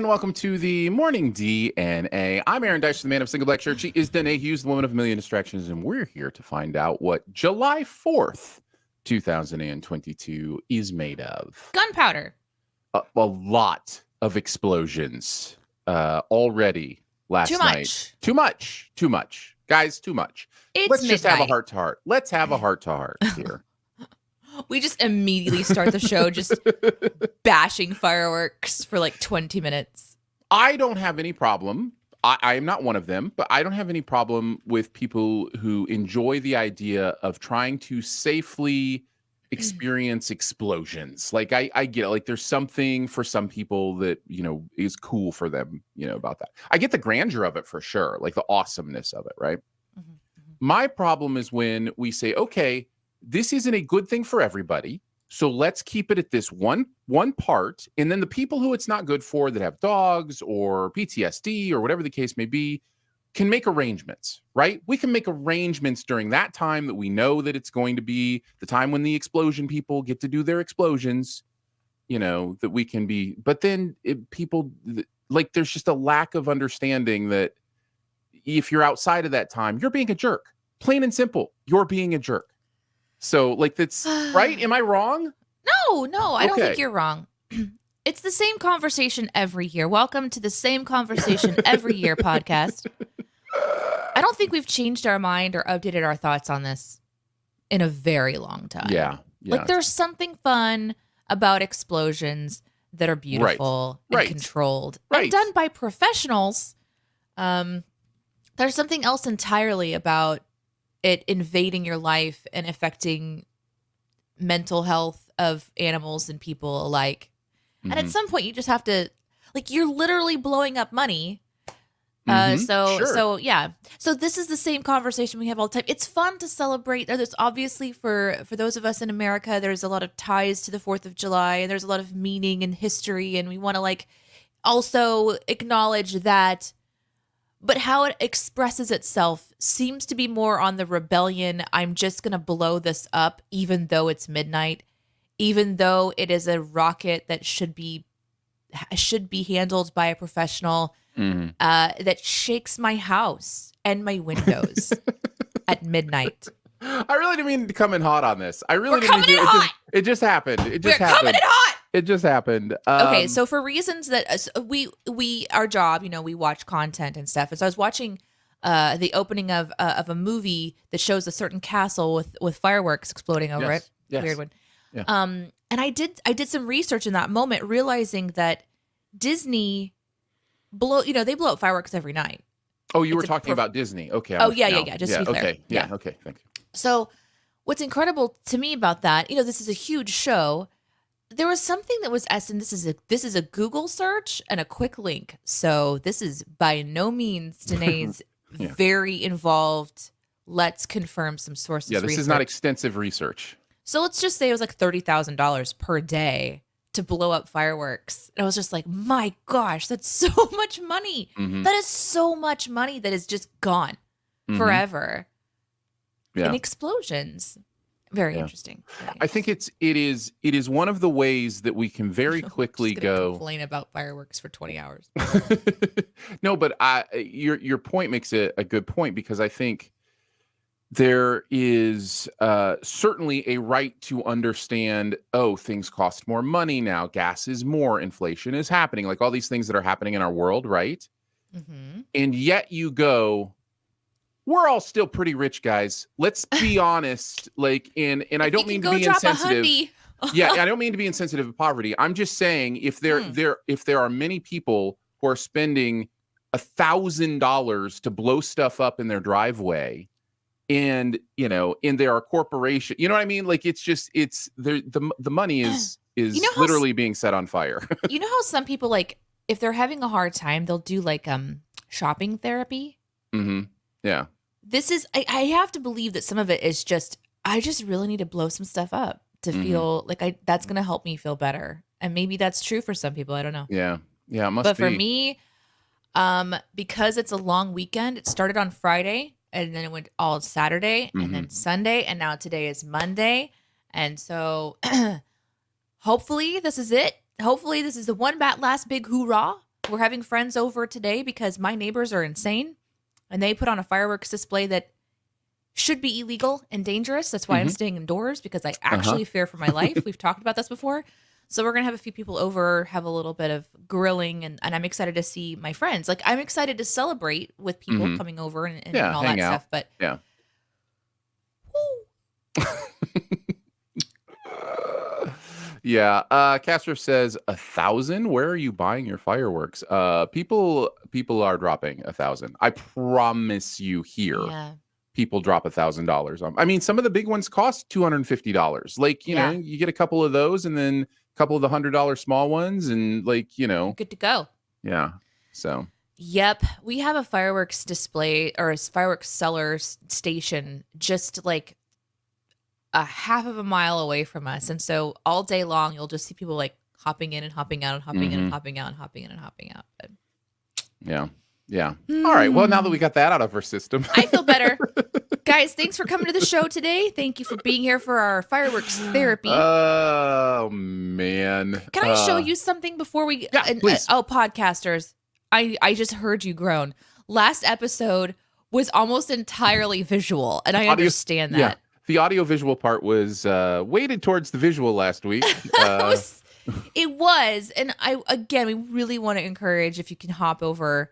and welcome to the Morning DNA. I'm Aaron Dice, the man of single black shirt. She is Danae Hughes, the woman of a million distractions, and we're here to find out what July 4th, 2022 is made of. Gunpowder. A lot of explosions already last night. Too much. Guys, too much. Let's just have a heart-to-heart. Let's have a heart-to-heart here. We just immediately start the show just bashing fireworks for like 20 minutes. I don't have any problem. I am not one of them, but I don't have any problem with people who enjoy the idea of trying to safely experience explosions. Like I get it. Like there's something for some people that, is cool for them, about that. I get the grandeur of it for sure. Like the awesomeness of it. Right. Mm-hmm. My problem is when we say, okay, this isn't a good thing for everybody, so let's keep it at this one part. And then the people who it's not good for, that have dogs or PTSD or whatever the case may be, can make arrangements, right? We can make arrangements during that time that we know that it's going to be the time when the explosion people get to do their explosions, that we can be. But then people, like, there's just a lack of understanding that if you're outside of that time, you're being a jerk. Plain and simple, you're being a jerk. So, like, that's right. Am I wrong? No, I don't think you're wrong. It's the same conversation every year. Welcome to the same conversation every year podcast. I don't think we've changed our mind or updated our thoughts on this in a very long time. Yeah. Like, there's something fun about explosions that are beautiful and controlled and done by professionals. There's something else entirely about it invading your life and affecting mental health of animals and people alike. Mm-hmm. And at some point you just have to, like, you're literally blowing up money. So this is the same conversation we have all the time. It's fun to celebrate. There's obviously for those of us in America, there's a lot of ties to the 4th of July, and there's a lot of meaning and history. And we want to also acknowledge that. But how it expresses itself seems to be more on the rebellion. I'm just going to blow this up, even though it's midnight, even though it is a rocket that should be handled by a professional, that shakes my house and my windows at midnight. I really didn't mean to come in hot on this. I really didn't mean to. It just happened. It just happened. We're coming in hot. It just happened. Okay, so for reasons that our job, we watch content and stuff. And so I was watching the opening of a movie that shows a certain castle with fireworks exploding over it. Yes. Weird one. Yeah. And I did some research in that moment, realizing that Disney they blow up fireworks every night. Oh, you were talking about Disney. Okay. Yeah. Just to be clear. Okay. Yeah. Okay. Thank you. So what's incredible to me about that, this is a huge show. There was something that was and this is a Google search and a quick link. So this is by no means Danae's very involved. Let's confirm some sources. Yeah, this is not extensive research. So let's just say it was like $30,000 per day to blow up fireworks. And I was just like, my gosh, that's so much money. Mm-hmm. That is so much money that is just gone forever in explosions. Very interesting. I think it is one of the ways that we can very quickly complain about fireworks for 20 hours. No, but your point makes a good point, because I think there is certainly a right to understand, things cost more money now, gas is more, inflation is happening, like all these things that are happening in our world, right? Mm-hmm. And yet you go, we're all still pretty rich, guys. Let's be honest. Like, and I don't mean to be insensitive. Yeah, I don't mean to be insensitive to poverty. I'm just saying, if there are many people who are spending $1,000 to blow stuff up in their driveway, and there are corporations, you know what I mean? Like, the money is literally being set on fire. You know how some people, like, if they're having a hard time, they'll do like shopping therapy. Mm-hmm. Yeah. This is, I have to believe that some of it is just, I just really need to blow some stuff up to feel like that's going to help me feel better. And maybe that's true for some people. I don't know. Yeah. Yeah, it must be. But for me, because it's a long weekend, it started on Friday and then it went all Saturday and then Sunday. And now today is Monday. And so hopefully this is it. Hopefully this is the last big hoorah. we're having friends over today because my neighbors are insane and they put on a fireworks display that should be illegal and dangerous. That's why I'm staying indoors, because I actually fear for my life. We've talked about this before. So we're going to have a few people over, have a little bit of grilling, and I'm excited to see my friends. Like, I'm excited to celebrate with people coming over and all that stuff. But yeah. Yeah. Castro says 1,000. Where are you buying your fireworks? People are dropping 1,000. I promise you here. Yeah. People drop $1,000 on. I mean, some of the big ones cost $250. Like, you know, you get a couple of those and then a couple of the $100 small ones, and like, you know, you're good to go. Yeah. So. Yep. We have a fireworks display or a fireworks seller station just like a half of a mile away from us. And so all day long, you'll just see people like hopping in and hopping out and hopping in and hopping out and hopping in and hopping out. But yeah. Yeah. All right. Well, now that we got that out of our system, I feel better. Guys, thanks for coming to the show today. Thank you for being here for our fireworks therapy. Oh, man. Can I show you something before we... Yeah, please. Podcasters, I just heard you groan. Last episode was almost entirely visual, and I understand that. Yeah. The audio-visual part was weighted towards the visual last week. It was. And we really want to encourage, if you can hop over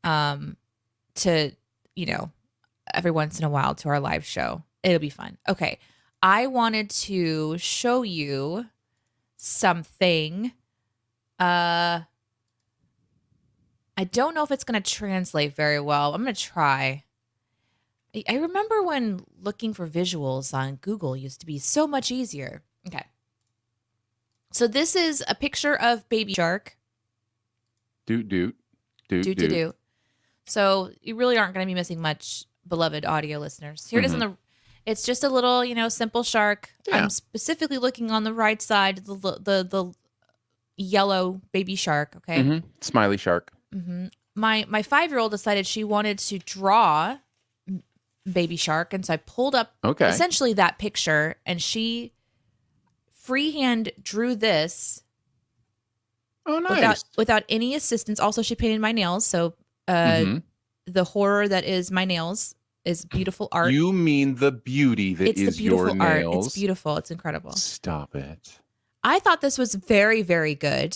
to, you know, every once in a while to our live show. It'll be fun. Okay. I wanted to show you something. I don't know if it's going to translate very well. I'm going to try. I remember when looking for visuals on Google used to be so much easier. Okay. So this is a picture of Baby Shark. Doot. So you really aren't going to be missing much, beloved audio listeners. Here it is it's just a little, you know, simple shark. Yeah. I'm specifically looking on the right side, the yellow baby shark. Okay. Smiley shark. My 5-year-old decided she wanted to draw baby shark. And so I pulled up essentially that picture, and she freehand drew this. Oh, nice. Without any assistance. Also, she painted my nails. So the horror that is my nails is beautiful art. You mean the beauty that is your nails? Art. It's beautiful. It's incredible. Stop it. I thought this was very, very good.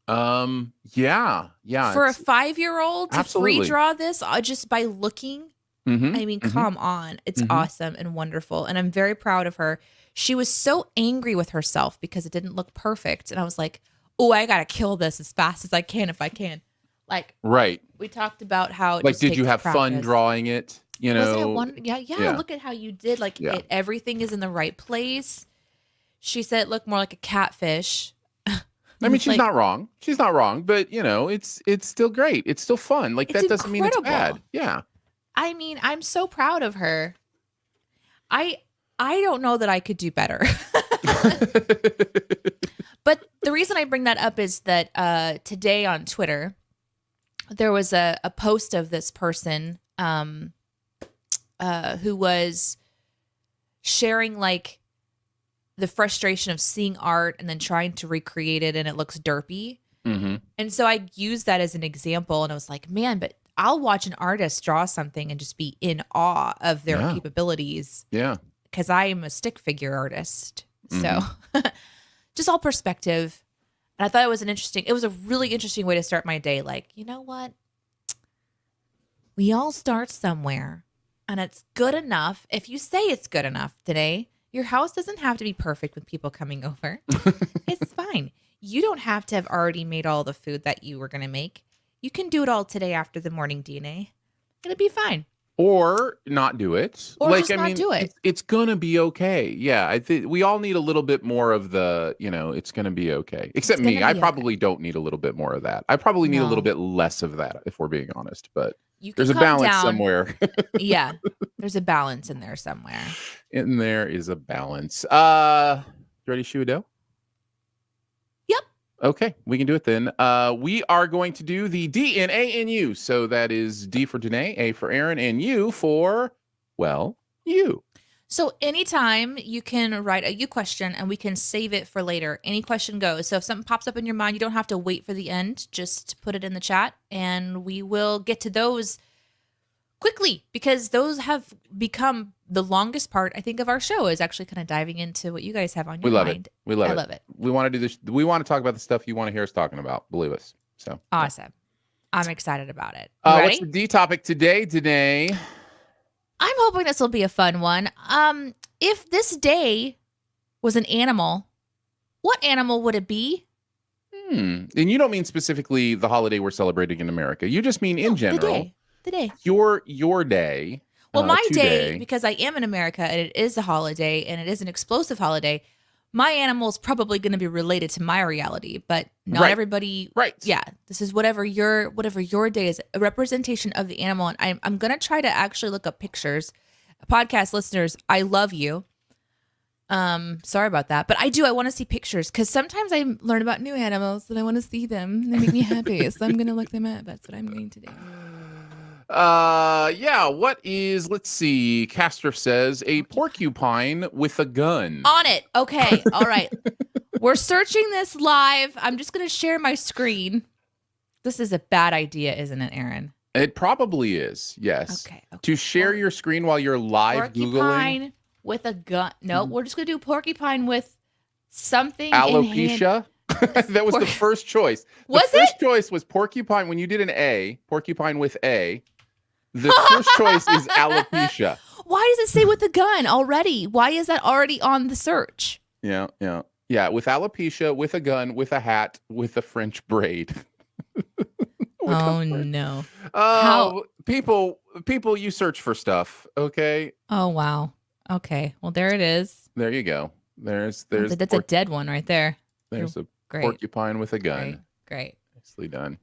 Yeah. For a 5-year-old to free draw this just by looking, I mean, come on. It's awesome and wonderful. And I'm very proud of her. She was so angry with herself because it didn't look perfect. And I was like, oh, I got to kill this as fast as I can if I can. Like, right. We talked about how it like, did you have fun drawing it? You know, yeah. Look at how you did. Like, everything is in the right place. She said it looked more like a catfish. I mean, she's not wrong. She's not wrong, but you know, it's still great. It's still fun. Like, that doesn't mean it's bad. Yeah. I mean, I'm so proud of her. I don't know that I could do better. But the reason I bring that up is that today on Twitter, there was a post of this person who was sharing like the frustration of seeing art and then trying to recreate it and it looks derpy. And so I used that as an example, and I was like, man, but I'll watch an artist draw something and just be in awe of their capabilities. Yeah. Because I am a stick figure artist. So just all perspective. And I thought it was a really interesting way to start my day. Like, you know what? We all start somewhere, and it's good enough. If you say it's good enough today, your house doesn't have to be perfect with people coming over. It's fine. You don't have to have already made all the food that you were going to make. You can do it all today after the morning DNA. It'll be fine. Or not do it. Or just not do it. It's going to be okay. Yeah. I think we all need a little bit more of the, you know, it's going to be okay. Except me. I probably don't need a little bit more of that. I probably need a little bit less of that, if we're being honest. But there's a balance somewhere. Yeah. There's a balance in there somewhere. In there is a balance. You ready to shoot Adele? Yep. Okay, we can do it then. We are going to do the DNA in you. So that is D for Danae, A for Aaron, and U for, well, you. So anytime you can write a you question and we can save it for later. Any question goes. So if something pops up in your mind, you don't have to wait for the end. Just put it in the chat and we will get to those quickly because those have become the longest part, I think, of our show is actually kind of diving into what you guys have on your mind. We love it. We want to do this. We want to talk about the stuff you want to hear us talking about. Believe us. So awesome. I'm excited about it. What's the D topic today, Danae? I'm hoping this will be a fun one. If this day was an animal, what animal would it be? And you don't mean specifically the holiday we're celebrating in America. You just mean in general. The day. Your day. Well, my day, because I am in America and it is a holiday and it is an explosive holiday, my animal is probably going to be related to my reality, but not everybody. Right. Yeah. This is whatever your day is, a representation of the animal. And I'm going to try to actually look up pictures. Podcast listeners, I love you. Sorry about that. But I want to see pictures because sometimes I learn about new animals and I want to see them. They make me happy. So I'm going to look them up. That's what I'm going to do. Let's see. Castrif says a porcupine with a gun. On it. Okay. All right. We're searching this live. I'm just going to share my screen. This is a bad idea, isn't it, Aaron? It probably is. Yes. Okay. To share your screen while you're live porcupine Googling. With a gun. No, we're just going to do porcupine with something alopecia. That was the first choice. The first choice was porcupine. When you did an A, porcupine with A, the first choice is alopecia. Why does it say with a gun already? Why is that already on the search? Yeah. With alopecia, with a gun, with a hat, with a French braid. Oh no! Oh, people, you search for stuff. Okay. Oh wow. Okay. Well, there it is. There you go. That's a dead one right there. There's a porcupine with a gun. Great. Nicely done.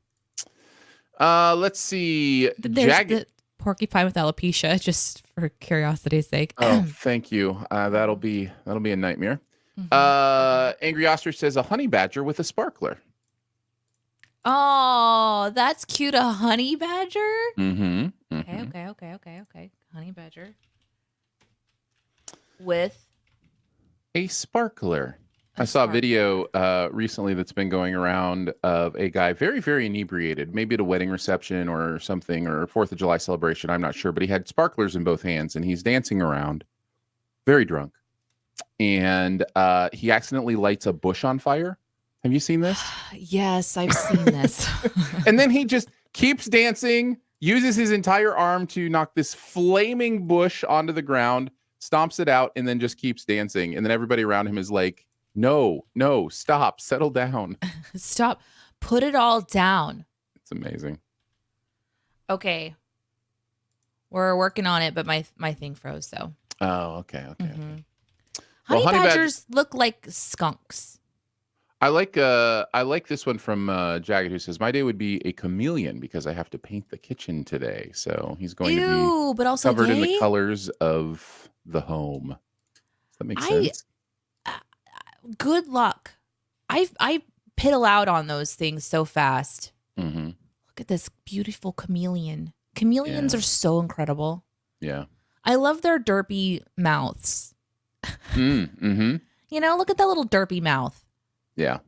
Let's see. There's the porcupine with alopecia, just for curiosity's sake. Oh, thank you. That'll be a nightmare. Mm-hmm. Angry Ostrich says a honey badger with a sparkler. Oh, that's cute. A honey badger? Mm-hmm. Okay. Honey badger. With a sparkler. I saw a video recently that's been going around of a guy very, very inebriated, maybe at a wedding reception or something, or 4th of July celebration. I'm not sure, but he had sparklers in both hands and he's dancing around, very drunk. And he accidentally lights a bush on fire. Have you seen this? Yes, I've seen this. And then he just keeps dancing, uses his entire arm to knock this flaming bush onto the ground, stomps it out, and then just keeps dancing. And then everybody around him is like, no, stop, settle down. Stop. Put it all down. It's amazing. Okay. We're working on it, but my thing froze, so. Oh, okay. Mm-hmm. Honey badgers look like skunks. I like this one from Jagged, who says, my day would be a chameleon because I have to paint the kitchen today. So he's going to be but also covered in the colors of the home. Does that make sense? Good luck. I piddle out on those things so fast. Mm-hmm. Look at this beautiful chameleon. Chameleons are so incredible. Yeah. I love their derpy mouths. Mm-hmm. You know, look at that little derpy mouth. Yeah.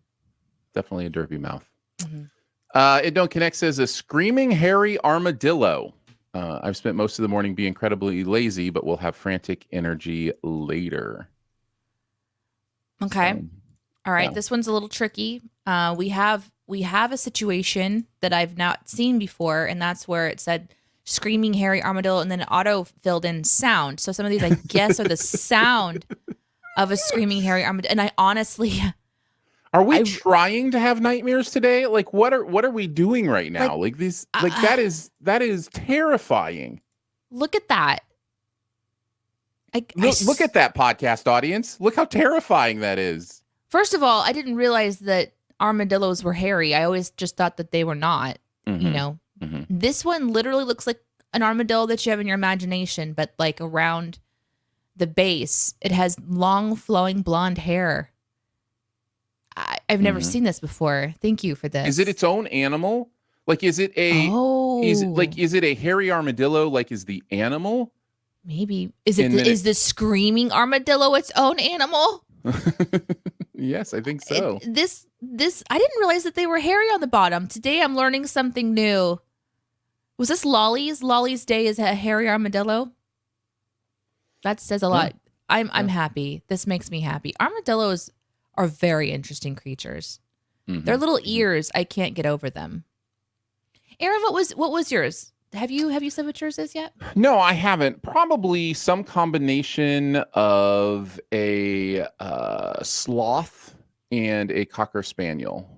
Definitely a derpy mouth. Mm-hmm. It Don't Connect says a screaming hairy armadillo. I've spent most of the morning being incredibly lazy, but will have frantic energy later. Okay. All right. Yeah. This one's a little tricky. We have a situation that I've not seen before, and that's where it said screaming hairy armadillo, and then it auto filled in sound. So some of these, I guess, are the sound of a screaming hairy armadillo. And I honestly, are we trying to have nightmares today? Like, what are we doing right now? Like these, that is terrifying. Look at that. Look at that, podcast audience. Look how terrifying that is. First of all, I didn't realize that armadillos were hairy. I always just thought that they were not. Mm-hmm. You know, This one literally looks like an armadillo that you have in your imagination, but like around the base, it has long, flowing blonde hair. I've never seen this before. Thank you for this. Is it its own animal? Like, is it a? Is it a hairy armadillo? Like, is the animal? Maybe. Is the screaming armadillo its own animal? Yes, I think so. This I didn't realize that they were hairy on the bottom. Today I'm learning something new. Was this Lolly's? Lolly's Day is a hairy armadillo? That says a lot. I'm happy. This makes me happy. Armadillos are very interesting creatures. Mm-hmm. Their little ears, I can't get over them. Aaron, what was yours? Have you said what yours is yet? No, I haven't. Probably some combination of a sloth and a cocker spaniel.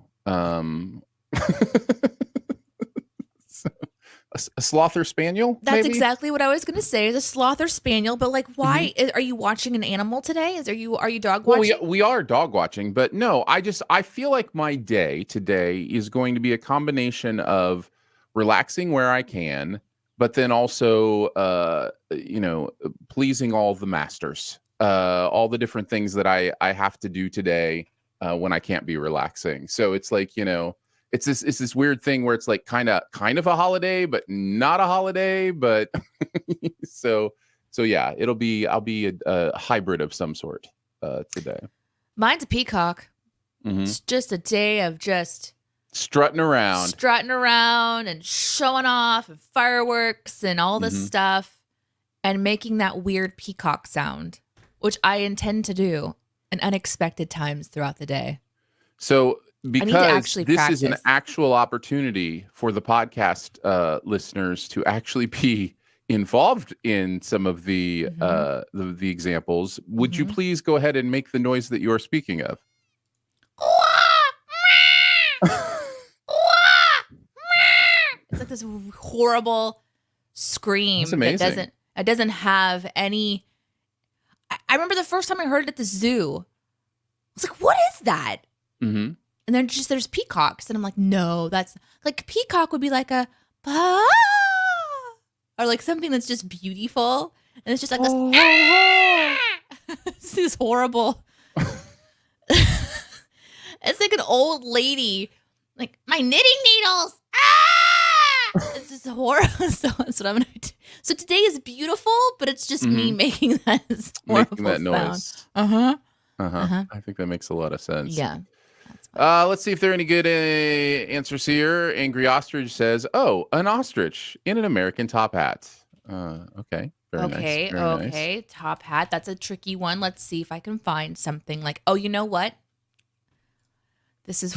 A slother spaniel? That's maybe? Exactly what I was going to say. Is a slother spaniel, but like, why are you watching an animal today? Are you dog watching? Well, we are dog watching, but no, I feel like my day today is going to be a combination of relaxing where I can, but then also, pleasing all the masters, all the different things that I have to do today when I can't be relaxing. So it's like, it's this weird thing where it's like kind of a holiday, but not a holiday. But so yeah, I'll be a hybrid of some sort today. Mine's a peacock. Mm-hmm. It's just a day of just strutting around and showing off and fireworks and all this stuff and making that weird peacock sound, which I intend to do in unexpected times throughout the day. So because this is an actual opportunity for the podcast listeners to actually be involved in some of the examples, would you please go ahead and make the noise that you are speaking of? It's like this horrible scream that doesn't have any. I remember the first time I heard it at the zoo. I was like, "What is that?" Mm-hmm. And then there's peacocks, and I'm like, "No, that's like peacock would be like a bah! Or like something that's just beautiful, and it's just like this. This is horrible. It's like an old lady, like my knitting needles. It's just horrible. So that's what I'm gonna do. So today is beautiful, but it's just me making that noise. I think that makes a lot of sense. Yeah. Let's see if there are any good answers here. Angry Ostrich says, "Oh, an ostrich in an American top hat." Okay. Very nice. Very nice. Top hat. That's a tricky one. Let's see if I can find something like. Oh, you know what? This is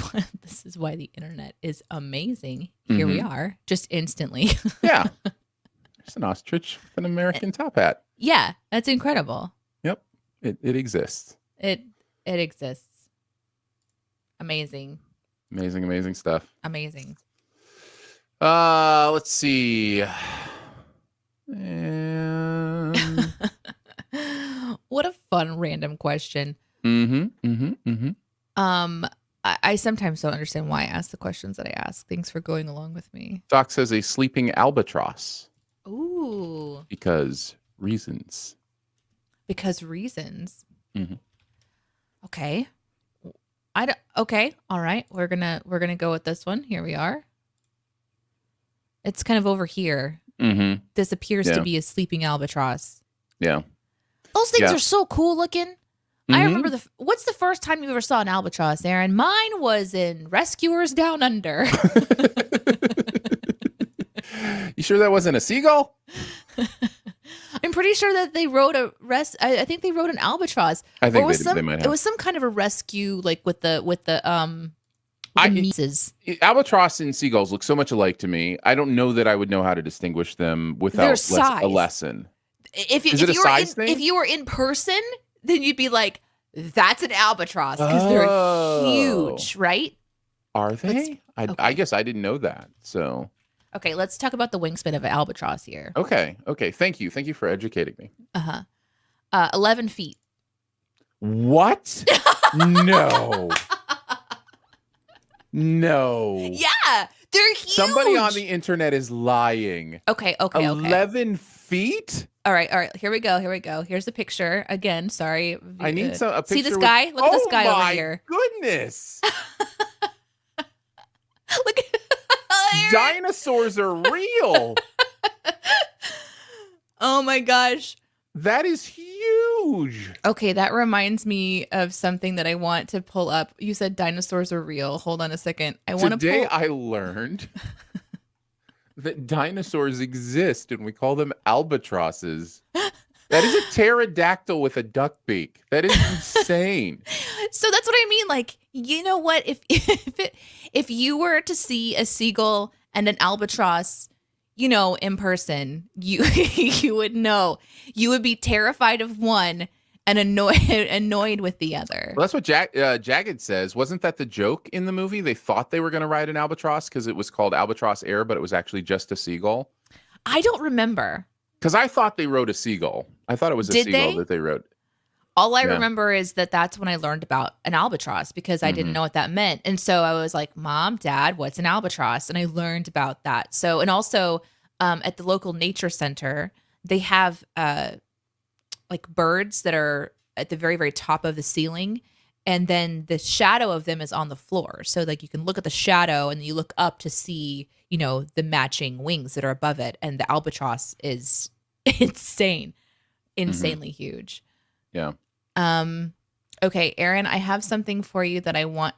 why the internet is amazing. Here we are, just instantly. Yeah. There's an ostrich with an American top hat. Yeah, that's incredible. Yep. It exists. It exists. Amazing. Amazing stuff. Amazing. Let's see. What a fun random question. I sometimes don't understand why I ask the questions that I ask. Thanks for going along with me. Doc says a sleeping albatross. Ooh. Because reasons. Okay. Okay. All right. We're gonna go with this one. Here we are. It's kind of over here. This appears to be a sleeping albatross. Yeah. Those things are so cool looking. I remember what's the first time you ever saw an albatross, Aaron? Mine was in Rescuers Down Under. You sure that wasn't a seagull? I'm pretty sure that they wrote I think they wrote an albatross. I think they might have. It was some kind of a rescue, like with the Mises. Albatross and seagulls look so much alike to me. I don't know that I would know how to distinguish them without a lesson. Is it a size thing? If you were in person, then you'd be like, that's an albatross because they're huge, right? Are they? I guess I didn't know that. So. Okay, let's talk about the wingspan of an albatross here. Okay. Thank you for educating me. 11 feet. What? No. Yeah, they're huge. Somebody on the internet is lying. Okay. 11 feet? All right. Here we go. Here's the picture. Again, sorry. I need a picture. See this guy? Look at this guy over here. Goodness. Look at dinosaurs are real. Oh my gosh. That is huge. Okay, that reminds me of something that I want to pull up. You said dinosaurs are real. Hold on a second. Today I learned that dinosaurs exist and we call them albatrosses. That is a pterodactyl with a duck beak. That is insane. So that's what I mean. Like, you know what? If you were to see a seagull and an albatross, you know, in person, you would know. You would be terrified of one and annoyed with the other. Well, that's what Jagged says. Wasn't that the joke in the movie? They thought they were going to ride an albatross because it was called Albatross Air, but it was actually just a seagull. I don't remember. Because I thought they rode a seagull. I thought it was a seagull that they rode. All I remember is that's when I learned about an albatross because I didn't know what that meant. And so I was like, Mom, Dad, what's an albatross? And I learned about that. So, and also at the local nature center, they have like birds that are at the very, very top of the ceiling. And then the shadow of them is on the floor. So like you can look at the shadow and you look up to see, you know, the matching wings that are above it. And the albatross is insanely huge. Yeah. Okay, Aaron, I have something for you that I want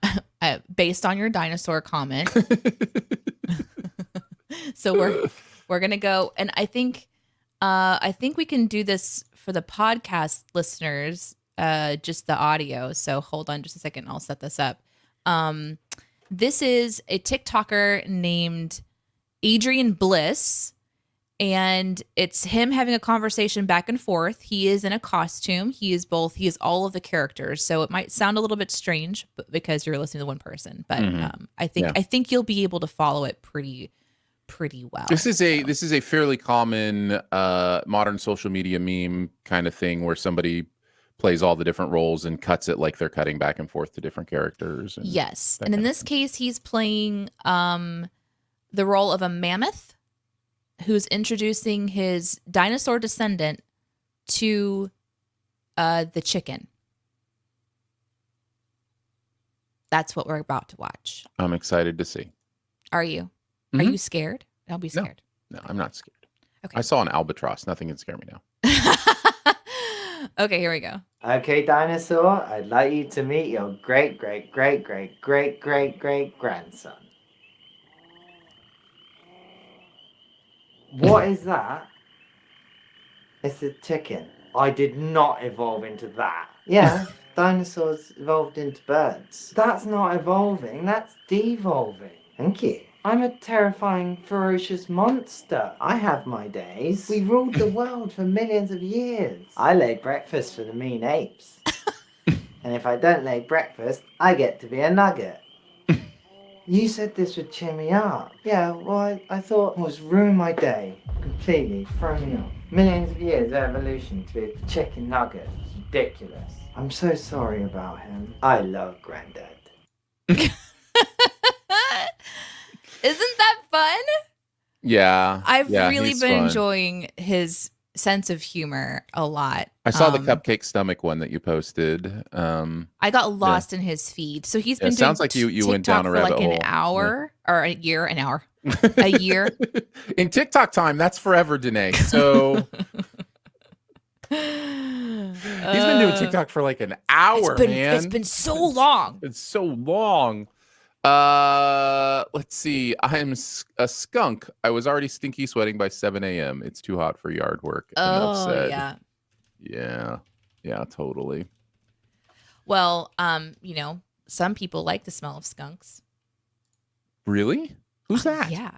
based on your dinosaur comment. So we're going to go, and I think we can do this for the podcast listeners, just the audio. So hold on just a second. I'll set this up. This is a TikToker named Adrian Bliss, and it's him having a conversation back and forth. He is in a costume. He is all of the characters. So it might sound a little bit strange because you're listening to one person, but I think you'll be able to follow it pretty well. This is a fairly common modern social media meme kind of thing where somebody plays all the different roles and cuts it like they're cutting back and forth to different characters. Yes. And in this case, he's playing the role of a mammoth who's introducing his dinosaur descendant to the chicken. That's what we're about to watch. I'm excited to see. Are you? Mm-hmm. Are you scared? I'll be scared. No, I'm not scared. Okay. I saw an albatross. Nothing can scare me now. Okay, here we go. Okay, dinosaur, I'd like you to meet your great grandson. What is that? It's a chicken. I did not evolve into that. Yeah, dinosaurs evolved into birds. That's not evolving, that's devolving. Thank you. I'm a terrifying, ferocious monster. I have my days. We ruled the world for millions of years. I lay breakfast for the mean apes. And if I don't lay breakfast, I get to be a nugget. You said this would cheer me up. Yeah, well, I thought it was ruin my day. Completely throw me off. Millions of years of evolution to be a chicken nugget. Ridiculous. I'm so sorry about him. I love Granddad. Isn't that fun? Yeah. I've really been enjoying his sense of humor a lot. I saw the cupcake stomach one that you posted. I got lost in his feed. So he's been doing sounds like you went down a rabbit hole. An hour or a year, a year. In TikTok time, that's forever, Danae. So he's been doing TikTok for like an hour, man. It's been so long. It's so long. Let's see. I'm a skunk. I was already stinky sweating by 7 a.m. It's too hot for yard work. Yeah. Yeah, totally. Well, some people like the smell of skunks. Really? Who's that? Yeah.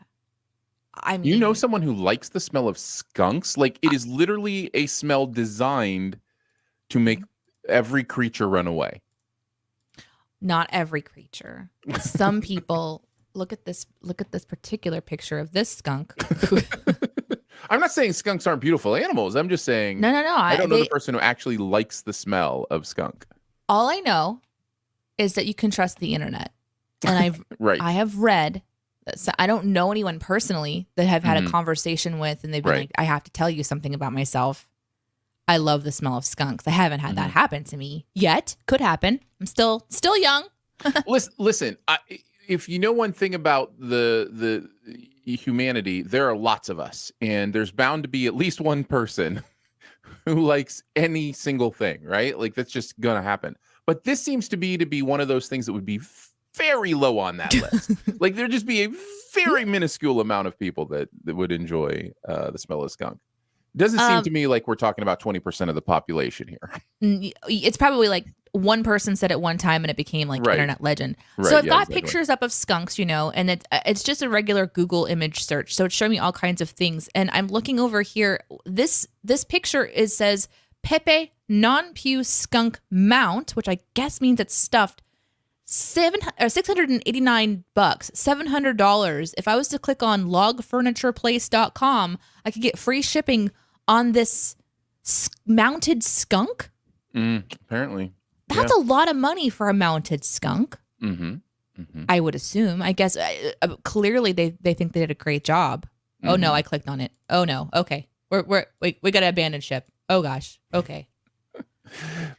I mean, you know someone who likes the smell of skunks? Like it is literally a smell designed to make every creature run away. Not every creature. Some people look at this particular picture of this skunk. I'm not saying skunks aren't beautiful animals. I'm just saying No. I don't know the person who actually likes the smell of skunk. All I know is that you can trust the internet. And I have read that I don't know anyone personally that I've had a conversation with and they've been like, I have to tell you something about myself. I love the smell of skunks. I haven't had that happen to me yet. Could happen. I'm still young. Listen. If you know one thing about the humanity, there are lots of us, and there's bound to be at least one person who likes any single thing, right? Like that's just gonna happen. But this seems to be one of those things that would be very low on that list. Like there'd just be a very minuscule amount of people that would enjoy the smell of skunk. Doesn't seem to me like we're talking about 20% of the population here. It's probably like one person said at one time and it became like internet legend. Right, so I've got pictures up of skunks, and it's just a regular Google image search. So it's showing me all kinds of things. And I'm looking over here. This picture says Pepe non-pew skunk mount, which I guess means it's stuffed. $689, $700. If I was to click on logfurnitureplace.com, I could get free shipping on this mounted skunk. Apparently. That's a lot of money for a mounted skunk. I would assume. I guess clearly they think they did a great job. Oh no, I clicked on it. Oh no. Okay. We got to abandon ship. Oh gosh. Okay.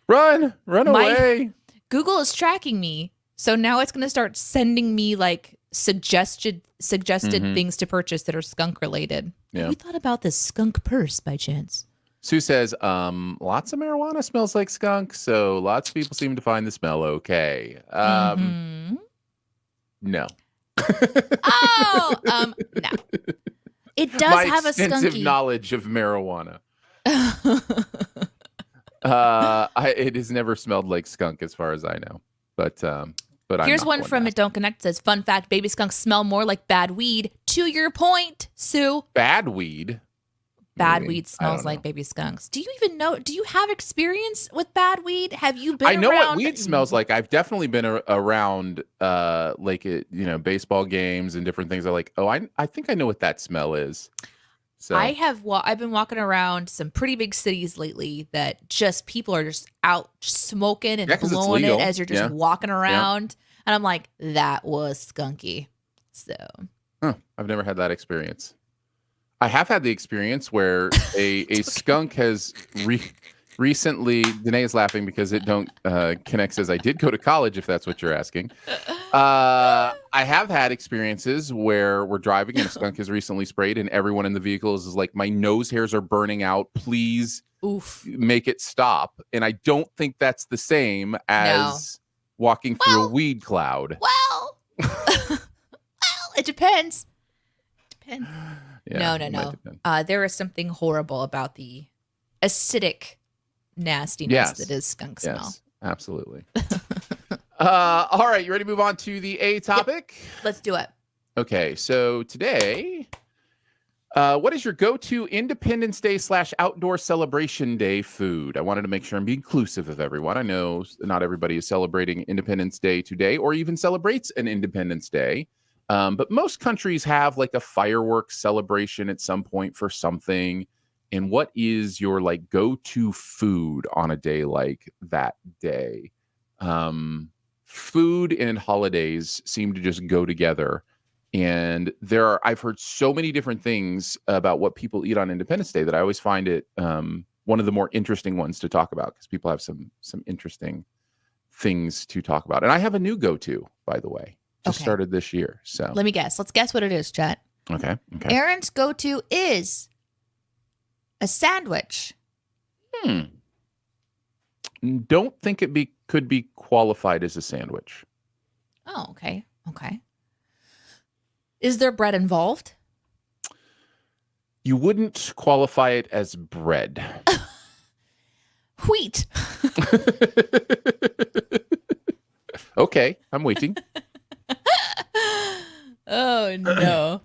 Run away. Google is tracking me. So now it's going to start sending me like suggested things to purchase that are skunk related. Yeah. Have we thought about this skunk purse by chance? Sue says, lots of marijuana smells like skunk, so lots of people seem to find the smell okay. No. No. It does have a extensive skunky knowledge of marijuana. It has never smelled like skunk as far as I know. But here's one from It Don't Connect. It says, fun fact, baby skunks smell more like bad weed. To your point, Sue. Bad weed? Bad weed smells like baby skunks. Do you even know? Do you have experience with bad weed? Have you been around? I know what weed smells like. I've definitely been around baseball games and different things. I'm like, oh, I think I know what that smell is. So I've been walking around some pretty big cities lately that just people are just out smoking and blowing it as you're just walking around. And I'm like, that was skunky. So I've never had that experience. I have had the experience where a skunk has recently, Danae is laughing because It Don't Connect says I did go to college, if that's what you're asking. I have had experiences where we're driving and a skunk has recently sprayed and everyone in the vehicle is like, my nose hairs are burning out. Please make it stop. And I don't think that's the same as walking through a weed cloud. Well, it depends. Yeah, no. There is something horrible about the acidic nastiness that is skunk smell. Yes, absolutely. All right, you ready to move on to the A topic? Yep. Let's do it. Okay, so today, what is your go-to Independence Day / outdoor celebration day food? I wanted to make sure I'm being inclusive of everyone. I know not everybody is celebrating Independence Day today or even celebrates an Independence Day. But most countries have like a fireworks celebration at some point for something. And what is your like go-to food on a day like that day? Food and holidays seem to just go together. And I've heard so many different things about what people eat on Independence Day that I always find it one of the more interesting ones to talk about because people have some interesting things to talk about. And I have a new go-to, by the way. Just started this year. So let me guess. Let's guess what it is, Chet. Okay. Aaron's go-to is a sandwich. Don't think could be qualified as a sandwich. Oh, okay. Is there bread involved? You wouldn't qualify it as bread. Wheat. Okay, I'm waiting. Oh no.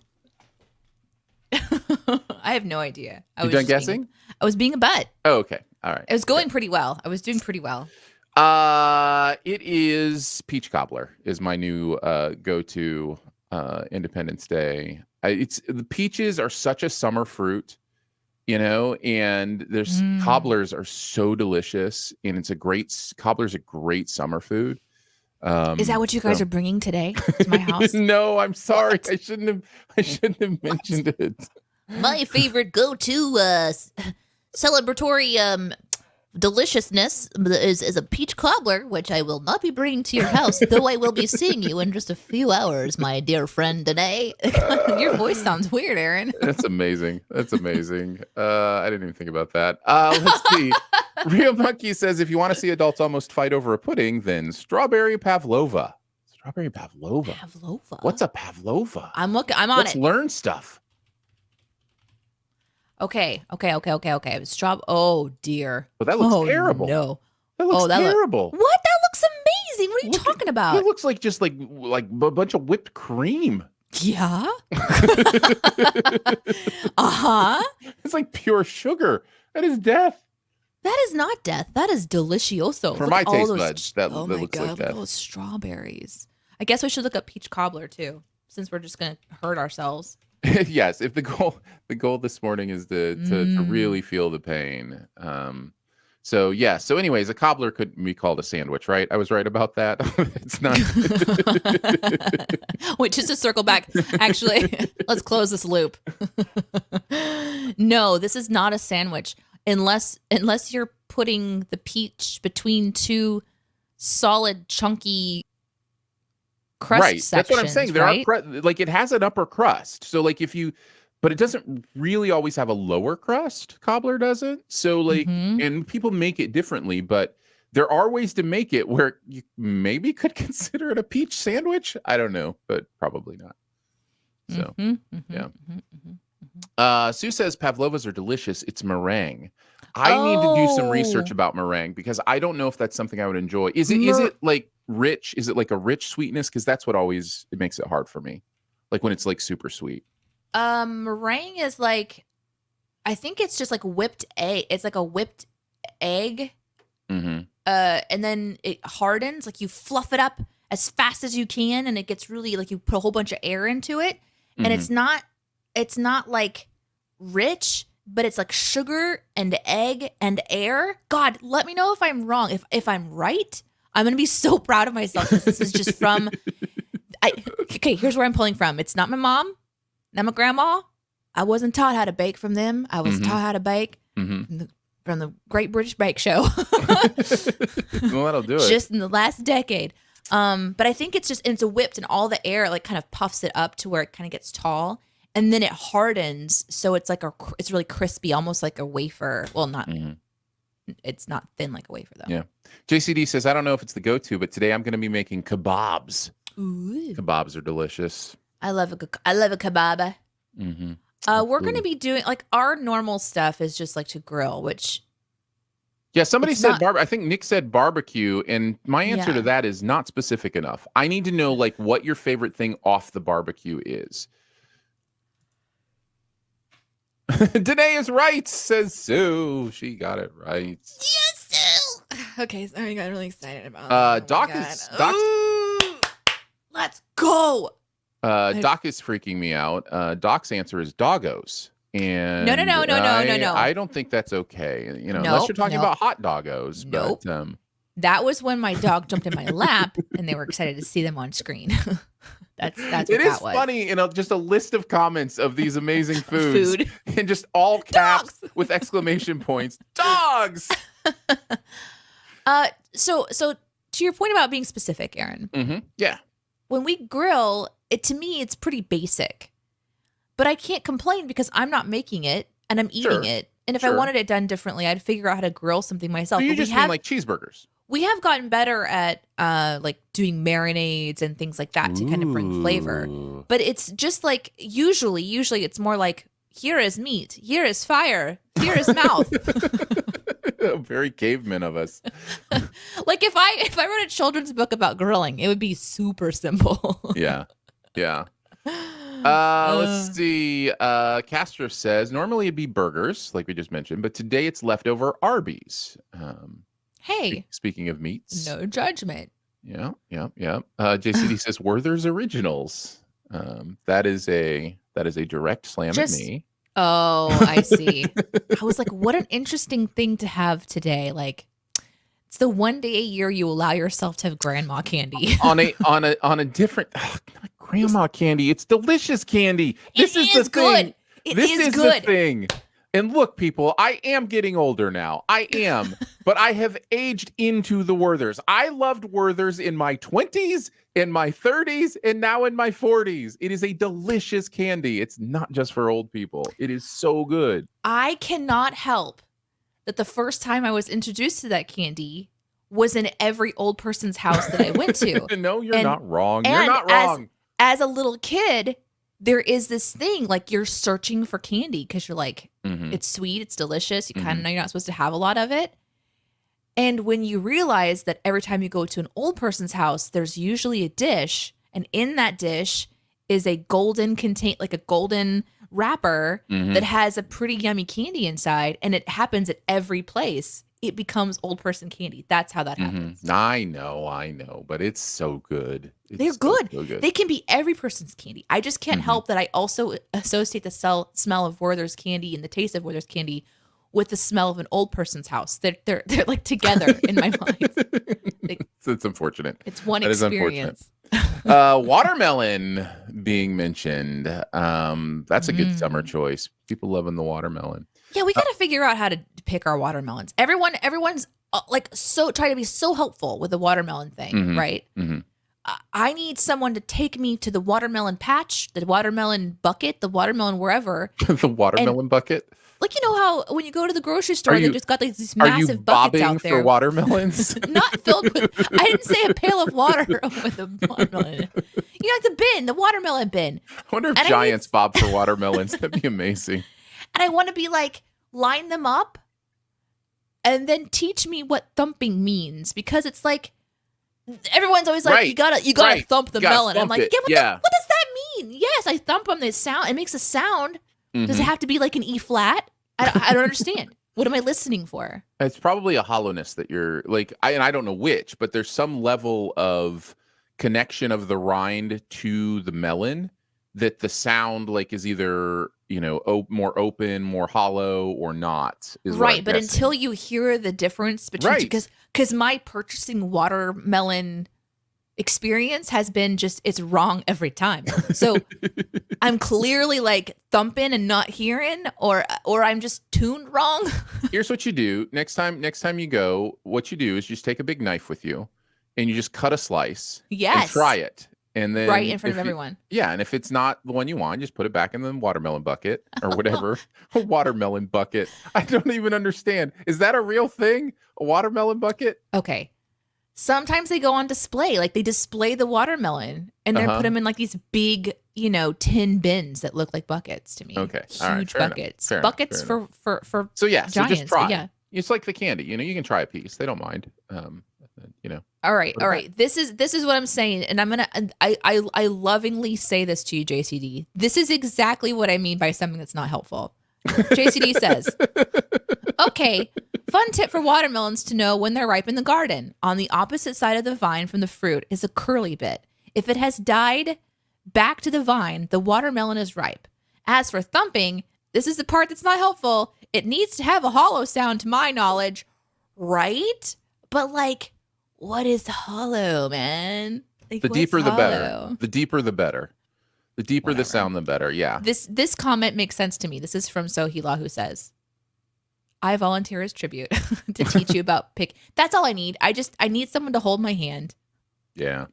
I have no idea. You done guessing? I was being a butt. Oh, okay. All right. It was going pretty well. I was doing pretty well. It is peach cobbler is my new go-to Independence Day. The peaches are such a summer fruit, and there's cobblers are so delicious, and cobbler's a great summer food. Is that what you guys are bringing today to my house? No, I'm sorry. What? I shouldn't have mentioned it. My favorite go-to celebratory deliciousness is a peach cobbler, which I will not be bringing to your house, though I will be seeing you in just a few hours, my dear friend Danae. Your voice sounds weird, Aaron. That's amazing. That's amazing. I didn't even think about that. Let's see. Real Monkey says, if you want to see adults almost fight over a pudding, then strawberry pavlova. Strawberry pavlova. Pavlova. What's a pavlova? I'm on Let's it. learn stuff. Okay. Oh dear. But that looks terrible. No. That looks terrible. What? That looks amazing. What are you talking about? It looks like just like a bunch of whipped cream. Yeah. Uh-huh. It's like pure sugar. That is death. That is not death. That is delicioso. For my taste buds, that looks like death. Those strawberries. I guess we should look up peach cobbler too, since we're just gonna hurt ourselves. Yes, if the goal this morning is to really feel the pain. So anyways, a cobbler could be called a sandwich, right? I was right about that. It's not. Wait, just to circle back, actually, let's close this loop. No, this is not a sandwich unless you're putting the peach between two solid chunky crust sections. That's what I'm saying. There right? are like it has an upper crust. So like but it doesn't really always have a lower crust. Cobbler doesn't. So like, and people make it differently, but there are ways to make it where you maybe could consider it a peach sandwich. I don't know, but probably not. So Sue says pavlovas are delicious. It's meringue. I need to do some research about meringue because I don't know if that's something I would enjoy. Is it like rich? Is it like a rich sweetness? Because that's what it makes it hard for me. Like when it's like super sweet. Meringue is like, I think it's just like whipped egg. It's like a whipped egg. And then it hardens. Like you fluff it up as fast as you can, and it gets really like you put a whole bunch of air into it, and it's not like rich, but it's like sugar and egg and air. God, let me know if I'm wrong. If I'm right, I'm gonna be so proud of myself. This is just from. Okay, here's where I'm pulling from. It's not my mom. Not my grandma. I wasn't taught how to bake from them. I was taught how to bake from the Great British Bake Show. Well, that'll do it. Just in the last decade. But I think it's a whipped, and all the air like kind of puffs it up to where it kind of gets tall, and then it hardens, so it's like it's really crispy, almost like a wafer. Well, not. It's not thin like a wafer though. Yeah. JCD says, I don't know if it's the go-to, but today I'm going to be making kebabs. Ooh. Kebabs are delicious. I love a kebab. We're going to be doing like our normal stuff is just like to grill, which. Yeah, somebody said I think Nick said barbecue, and my answer to that is not specific enough. I need to know like what your favorite thing off the barbecue is. Danae is right, says Sue. She got it right. Yes, Sue. Okay, sorry, I got really excited about that. Doc let's go. Doc is freaking me out. Doc's answer is doggos. And no. I don't think that's okay. Unless you're talking about hot doggos. Nope. But, that was when my dog jumped in my lap and they were excited to see them on screen. That's what that was. It is funny, just a list of comments of these amazing foods. And just all caps with exclamation points. Dogs! So to your point about being specific, Aaron. Yeah. When we grill, to me, it's pretty basic. But I can't complain because I'm not making it and I'm eating it. And if I wanted it done differently, I'd figure out how to grill something myself. So you just mean like cheeseburgers? We have gotten better at like doing marinades and things like that to kind of bring flavor. But it's just like usually it's more like, here is meat, here is fire, here is mouth. Very caveman of us. Like if I wrote a children's book about grilling, it would be super simple. Yeah. Let's see. Castro says normally it'd be burgers, like we just mentioned, but today it's leftover Arby's. Hey, speaking of meats, no judgment. Yeah. JCD says Werther's Originals. That is a direct slam at me. Oh, I see. I was like, what an interesting thing to have today. Like, it's the one day a year you allow yourself to have grandma candy. on a different grandma candy. It's delicious candy. This is the good. thing. This is the thing. And look, people, I am getting older now. I am. But I have aged into the Werthers. I loved Werthers in my 20s, in my 30s, and now in my 40s. It is a delicious candy. It's not just for old people. It is so good. I cannot help that the first time I was introduced to that candy was in every old person's house that I went to. No, you're not wrong. You're not wrong. As a little kid, there is this thing like you're searching for candy because you're like, it's sweet, it's delicious. You kind of know you're not supposed to have a lot of it. And when you realize that every time you go to an old person's house, there's usually a dish, and in that dish is a golden wrapper that has a pretty yummy candy inside, and it happens at every place. It becomes old person candy. That's how that happens. I know, but it's so good. They're good. So good. They can be every person's candy. I just can't help that I also associate the smell of Werther's candy and the taste of Werther's candy with the smell of an old person's house. They're like together in my mind. It's unfortunate. It's one experience. Watermelon being mentioned. That's a good summer choice. People loving the watermelon. Yeah, we got to figure out how to pick our watermelons. Everyone's like so trying to be so helpful with the watermelon thing, right? I need someone to take me to the watermelon patch, the watermelon bucket, the watermelon wherever. The watermelon bucket? Like, you know how when you go to the grocery store, they just got like these massive buckets out there. For watermelons? Not filled with, I didn't say a pail of water with a watermelon. You know, like the bin, the watermelon bin. I wonder if giants bob for watermelons. That'd be amazing. And I want to be like, line them up and then teach me what thumping means, because it's like, everyone's always like, you gotta thump the melon. I'm like, what does that mean? Yes, I thump them. It makes a sound. Does it have to be like an E flat? I don't understand. What am I listening for? It's probably a hollowness that you're like, I don't know which, but there's some level of connection of the rind to the melon that the sound like is either, more open, more hollow, or not. Right, but until you hear the difference between, because my purchasing watermelon experience has been just, it's wrong every time. So I'm clearly like thumping and not hearing, or I'm just tuned wrong. Here's what you do. Next time you go, what you do is just take a big knife with you and you just cut a slice. Yes. And try it. And then right in front of everyone. And if it's not the one you want, just put it back in the watermelon bucket or whatever. A watermelon bucket. I don't even understand. Is that a real thing? A watermelon bucket? Okay. Sometimes they go on display. Like they display the watermelon and they put them in like these big, tin bins that look like buckets to me. Okay. Huge buckets. Buckets for So yeah, giants. So just try. Yeah. It's like the candy. You can try a piece. They don't mind. All right. This is what I'm saying, and I lovingly say this to you, JCD. This is exactly what I mean by something that's not helpful. JCD says, okay, fun tip for watermelons to know when they're ripe in the garden. On the opposite side of the vine from the fruit is a curly bit. If it has died back to the vine, the watermelon is ripe. As for thumping, this is the part that's not helpful. It needs to have a hollow sound to my knowledge, right? But like, what is hollow, man? Like, the deeper the better. The deeper the better. The deeper the sound, the better. Yeah. This comment makes sense to me. This is from Sohila, who says, I volunteer as tribute to teach you about pick. That's all I need. I need someone to hold my hand. Yeah.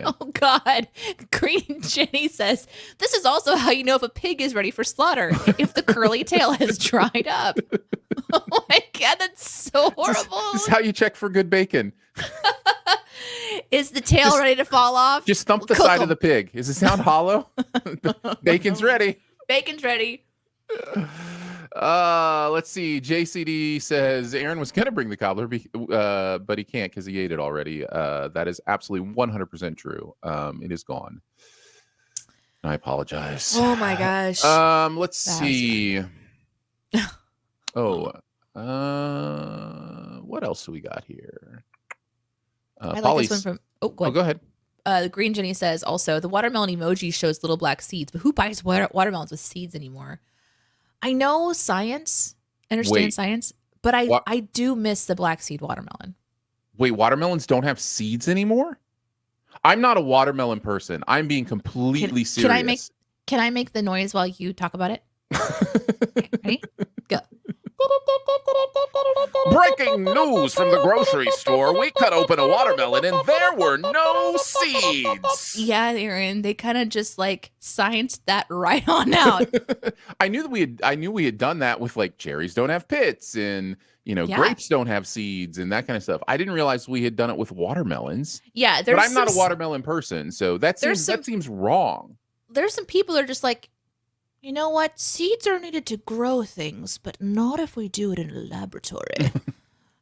Oh God. Green Jenny says, this is also how you know if a pig is ready for slaughter, if the curly tail has dried up. Oh my God, that's so horrible. This is how you check for good bacon. Is the tail ready to fall off? Just thump the side of the pig. Does it sound hollow? Bacon's ready. Bacon's ready. Let's see. JCD says Aaron was going to bring the cobbler, but he can't because he ate it already. That is absolutely 100% true. It is gone. I apologize. Oh my gosh. Let's see. What else do we got here? I like this one from. Go ahead. The Green Jenny says also the watermelon emoji shows little black seeds, but who buys watermelons with seeds anymore? I know science, science, but I do miss the black seed watermelon. Wait, watermelons don't have seeds anymore? I'm not a watermelon person. I'm being completely serious. Can I make the noise while you talk about it? Okay, ready? Breaking news from the grocery store. We cut open a watermelon and there were no seeds. Yeah, Aaron, they kind of just like scienced that right on out. I knew we had done that with like cherries don't have pits and grapes don't have seeds and that kind of stuff. I didn't realize we had done it with watermelons. Yeah, but I'm not a watermelon person, so that seems wrong. There's some people that are just like, you know what? Seeds are needed to grow things, but not if we do it in a laboratory.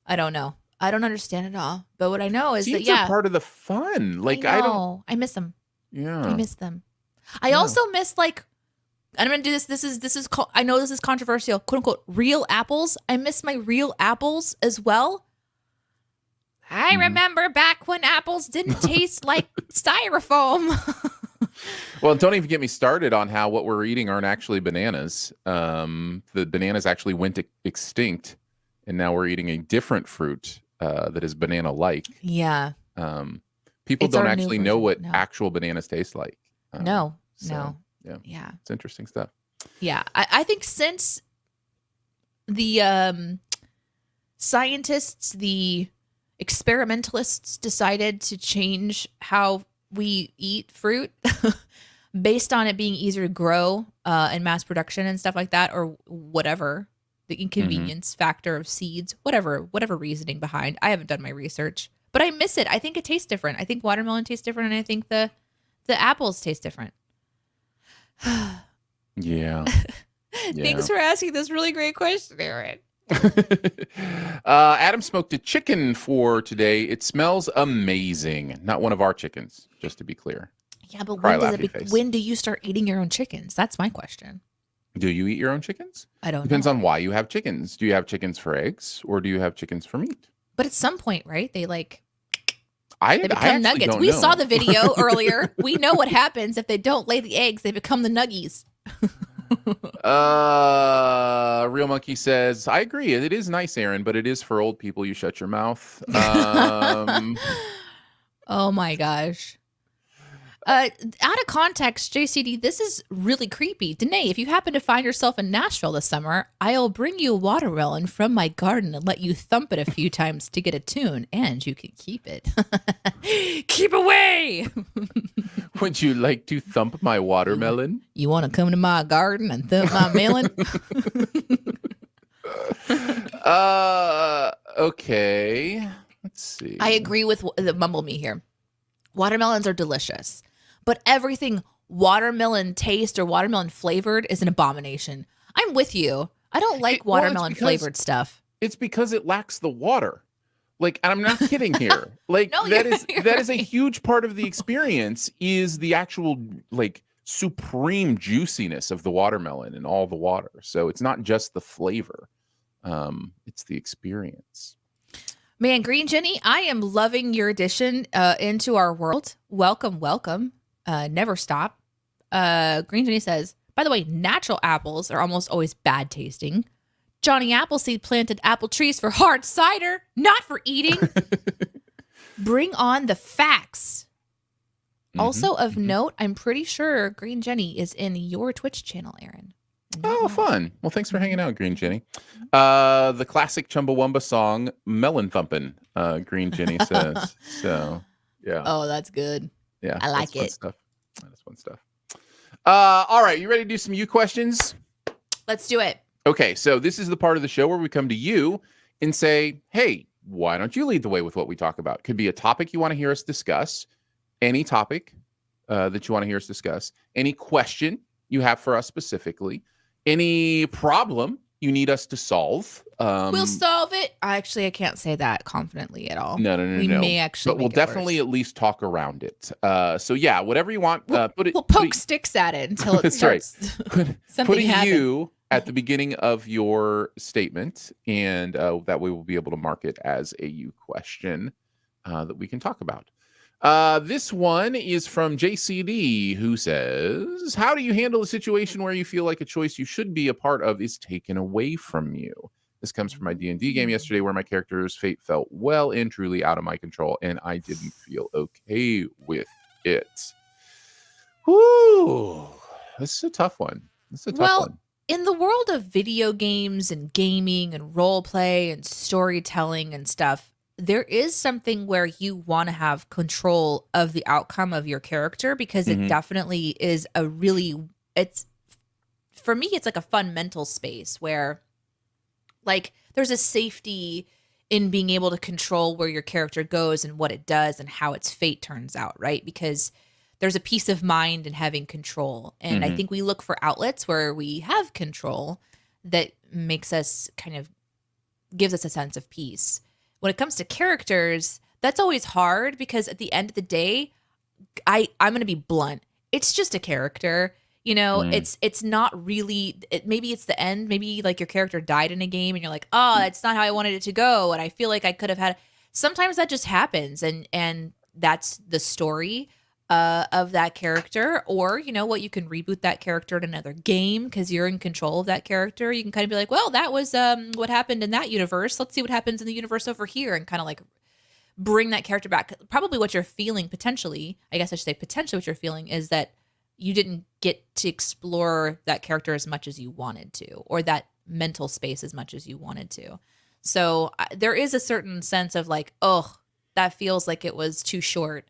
I don't know. I don't understand it all. But what I know is seeds that, are part of the fun. Like, I miss them. Yeah. I miss them. I also miss, like, I'm going to do this. This is, I know this is controversial, quote unquote, real apples. I miss my real apples as well. I remember back when apples didn't taste like styrofoam. Well, don't even get me started on how what we're eating aren't actually bananas. The bananas actually went extinct, and now we're eating a different fruit that is banana-like. Yeah. People don't actually know what actual bananas taste like. No. Yeah. It's interesting stuff. Yeah. I think since the scientists, the experimentalists decided to change how we eat fruit based on it being easier to grow and mass production and stuff like that, or whatever, the inconvenience factor of seeds, whatever reasoning behind. I haven't done my research, but I miss it. I think it tastes different. I think watermelon tastes different, and I think the apples taste different. Yeah. Thanks for asking this really great question, Aaron. Adam smoked a chicken for today. It smells amazing. Not one of our chickens, just to be clear. Yeah, but when do you start eating your own chickens? That's my question. Do you eat your own chickens? I don't know. Depends on why you have chickens. Do you have chickens for eggs, or do you have chickens for meat? But at some point, right? They they become nuggets. We saw the video earlier. We know what happens if they don't lay the eggs. They become the nuggies. Real Monkey says, I agree. It is nice, Aaron, but it is for old people. You shut your mouth. Oh my gosh. Out of context, JCD, this is really creepy. Danae, if you happen to find yourself in Nashville this summer, I'll bring you a watermelon from my garden and let you thump it a few times to get a tune, and you can keep it. Keep away! Would you like to thump my watermelon? You want to come to my garden and thump my melon? Okay. Let's see. I agree with the Mumble Me here. Watermelons are delicious, but everything watermelon taste or watermelon flavored is an abomination. I'm with you. I don't like watermelon flavored stuff. It's because it lacks the water. Like, and I'm not kidding here. Like, no, that is a huge part of the experience, is the actual like supreme juiciness of the watermelon and all the water. So it's not just the flavor. It's the experience. Man, Green Jenny, I am loving your addition into our world. Welcome, welcome. Never stop. Green Jenny says, by the way, natural apples are almost always bad tasting. Johnny Appleseed planted apple trees for hard cider, not for eating. Bring on the facts. Also of note, I'm pretty sure Green Jenny is in your Twitch channel, Aaron. Oh, fun. Well, thanks for hanging out, Green Jenny. The classic Chumbawamba song, Melon Thumpin', Green Jenny says. So, yeah. Oh, that's good. Yeah. I like it. That is fun stuff. All right. You ready to do some you questions? Let's do it. Okay. So this is the part of the show where we come to you and say, hey, why don't you lead the way with what we talk about? Could be a topic you want to hear us discuss, any topic that you want to hear us discuss, any question you have for us specifically, any problem you need us to solve. We'll solve it. I can't say that confidently at all. No. We may actually, but we'll definitely at least talk around it. So yeah, whatever you want. We'll poke sticks at it until it starts. Right. Putting you at the beginning of your statement, and that way we'll be able to mark it as a you question that we can talk about. This one is from JCD, who says, how do you handle a situation where you feel like a choice you should be a part of is taken away from you? This comes from my D&D game yesterday, where my character's fate felt well and truly out of my control, and I didn't feel okay with it. Whoo! This is a tough one. in the world of video games and gaming and role play and storytelling and stuff, there is something where you want to have control of the outcome of your character, because it definitely is it's for me, it's like a fun mental space where like there's a safety in being able to control where your character goes and what it does and how its fate turns out, right? Because there's a peace of mind in having control. And I think we look for outlets where we have control that makes us gives us a sense of peace. When it comes to characters, that's always hard, because at the end of the day, I'm going to be blunt. It's just a character. It's not really, maybe it's the end. Maybe like your character died in a game and you're like, oh, that's not how I wanted it to go. And I feel like I could have had, sometimes that just happens. And that's the story of that character. Or, what, you can reboot that character in another game because you're in control of that character. You can kind of be like, well, that was what happened in that universe. Let's see what happens in the universe over here, and kind of like bring that character back. Probably what you're feeling potentially, I guess I should say potentially what you're feeling is that you didn't get to explore that character as much as you wanted to, or that mental space as much as you wanted to. So there is a certain sense of like, oh, that feels like it was too short.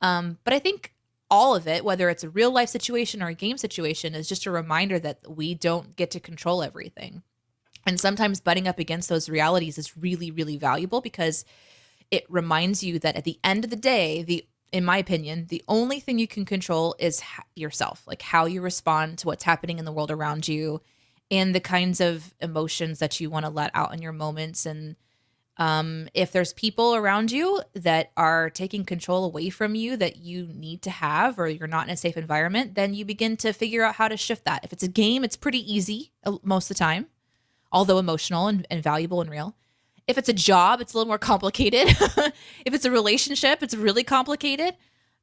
But I think all of it, whether it's a real life situation or a game situation, is just a reminder that we don't get to control everything. And sometimes butting up against those realities is really, really valuable, because it reminds you that at the end of the day, in my opinion, the only thing you can control is yourself, like how you respond to what's happening in the world around you and the kinds of emotions that you want to let out in your moments. And if there's people around you that are taking control away from you that you need to have, or you're not in a safe environment, then you begin to figure out how to shift that. If it's a game, it's pretty easy most of the time, although emotional and valuable and real. If it's a job, it's a little more complicated. If it's a relationship, it's really complicated.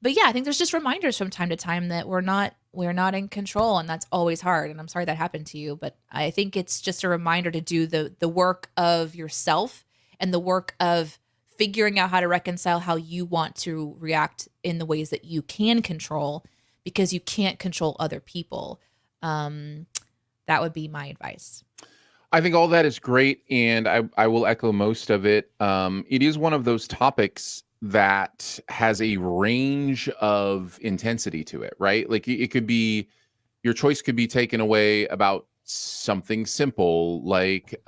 But yeah, I think there's just reminders from time to time that we're not in control, and that's always hard. And I'm sorry that happened to you, but I think it's just a reminder to do the work of yourself and the work of figuring out how to reconcile how you want to react in the ways that you can control, because you can't control other people. That would be my advice. I think all that is great, and I will echo most of it. It is one of those topics that has a range of intensity to it, right? Like it could be, your choice could be taken away about something simple, like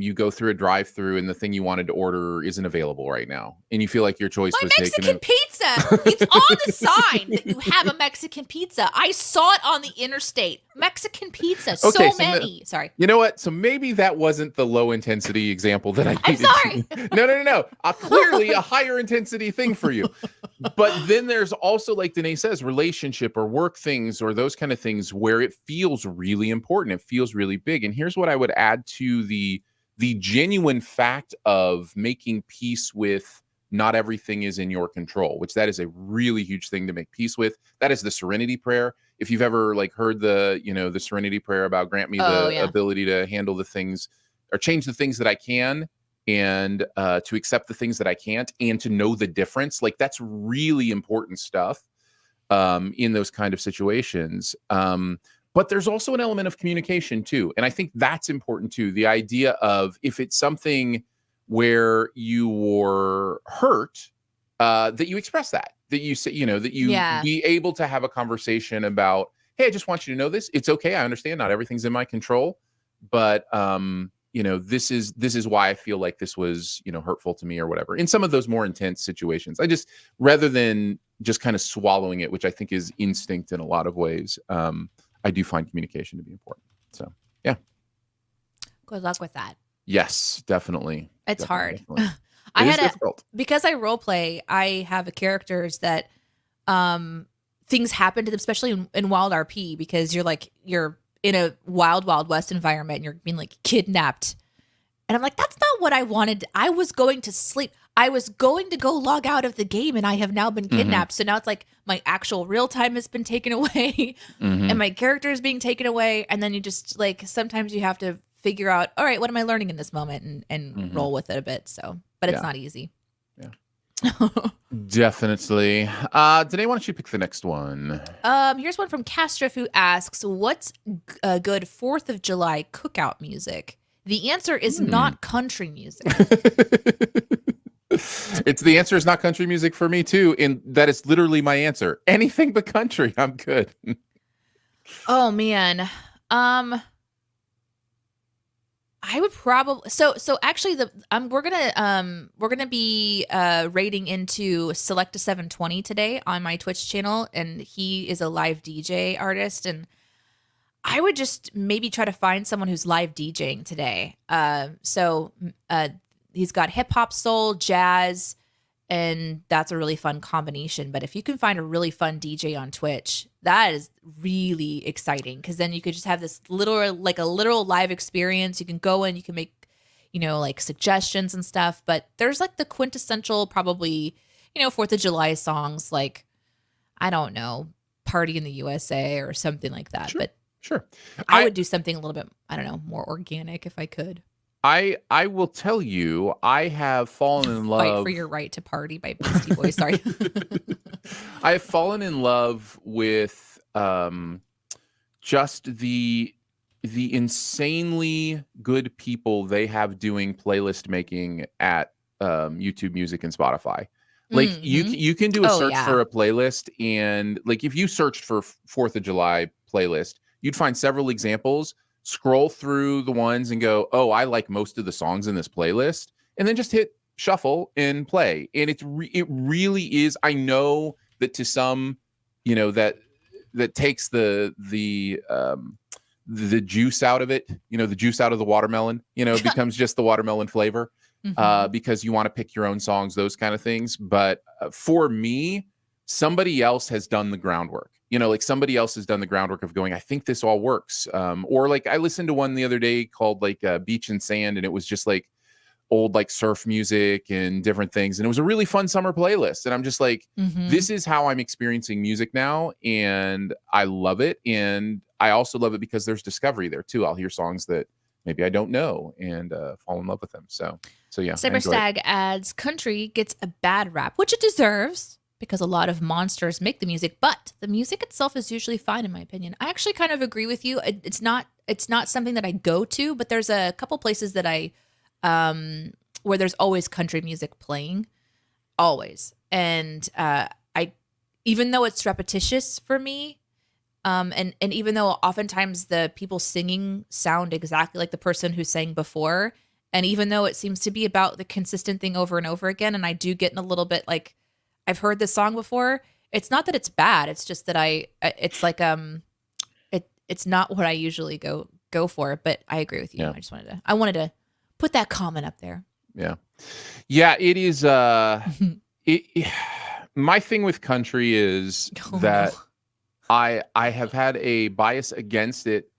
you go through a drive-through and the thing you wanted to order isn't available right now, and you feel like your choice was Mexican pizza. It's on the sign that you have a Mexican pizza. I saw it on the interstate. Mexican pizza. Okay, so many. Sorry. You know what? So maybe that wasn't the low intensity example that I needed. I'm sorry. No. Clearly a higher intensity thing for you. But then there's also, like Danae says, relationship or work things or those kind of things where it feels really important. It feels really big. And here's what I would add to the genuine fact of making peace with not everything is in your control, which that is a really huge thing to make peace with. That is the serenity prayer. If you've ever heard the serenity prayer about grant me the ability to handle the things or change the things that I can, and to accept the things that I can't, and to know the difference. Like, that's really important stuff in those kind of situations. But there's also an element of communication too. And I think that's important too. The idea of, if it's something where you were hurt, that you express that you say, that you be able to have a conversation about, hey, I just want you to know this. It's okay. I understand not everything's in my control, but this is why I feel like this was, hurtful to me or whatever. In some of those more intense situations, rather than just kind of swallowing it, which I think is instinct in a lot of ways, I do find communication to be important. So, yeah. Good luck with that. Yes, definitely. It's hard. Definitely. It is difficult. Because I role play, I have characters that things happen to them, especially in Wild RP, because you're in a wild West environment and you're being kidnapped. And I'm like, that's not what I wanted. I was going to sleep. I was going to go log out of the game, and I have now been kidnapped. So now it's like my actual real time has been taken away and my character is being taken away. And then you just sometimes you have to figure out, all right, what am I learning in this moment, and roll with it a bit. So, but it's not easy. Yeah. Definitely. Danae, why don't you pick the next one? Here's one from Castrif who asks, "What's a good 4th of July cookout music?" The answer is not country music. The answer is not country music for me too, and that is literally my answer. Anything but country, I'm good. Oh man. I would probably so actually we're gonna be rating into Selecta 720 today on my Twitch channel, and he is a live DJ artist, and I would just maybe try to find someone who's live DJing today. He's got hip hop, soul, jazz, and that's a really fun combination. But if you can find a really fun DJ on Twitch, that is really exciting, because then you could just have this literal live experience. You can go in, you can make, like suggestions and stuff. But there's like the quintessential, probably, 4th of July songs, like, I don't know, Party in the USA or something like that. Sure. I would do something a little bit, I don't know, more organic if I could. I will tell you, I have fallen in love. Fight for Your Right to Party by Beastie Boys. Sorry. I have fallen in love with just the insanely good people they have doing playlist making at YouTube Music and Spotify. Like you can do a search for a playlist, and like if you searched for 4th of July playlist, you'd find several examples. Scroll through the ones and go, oh, I like most of the songs in this playlist, and then just hit shuffle and play. And it really is. I know that to some, that takes the juice out of it. The juice out of the watermelon. Becomes just the watermelon flavor, because you want to pick your own songs, those kind of things. But for me, somebody else has done the groundwork. Like somebody else has done the groundwork of going, I think this all works. Or like I listened to one the other day called like Beach and Sand, and it was just like old like surf music and different things. And it was a really fun summer playlist. And I'm just like, this is how I'm experiencing music now. And I love it. And I also love it because there's discovery there too. I'll hear songs that maybe I don't know and fall in love with them. So yeah. Cyberstag adds, country gets a bad rap, which it deserves, because a lot of monsters make the music, but the music itself is usually fine, in my opinion. I actually kind of agree with you. It's not something that I go to, but there's a couple places that I where there's always country music playing, always. And even though it's repetitious for me, and even though oftentimes the people singing sound exactly like the person who sang before, and even though it seems to be about the consistent thing over and over again, and I do get in a little bit like, I've heard this song before. It's not that it's bad. It's just that it's like, it's not what I usually go for, but I agree with you. Yeah. I wanted to put that comment up there. Yeah. Yeah. It is, my thing with country is that I have had a bias against it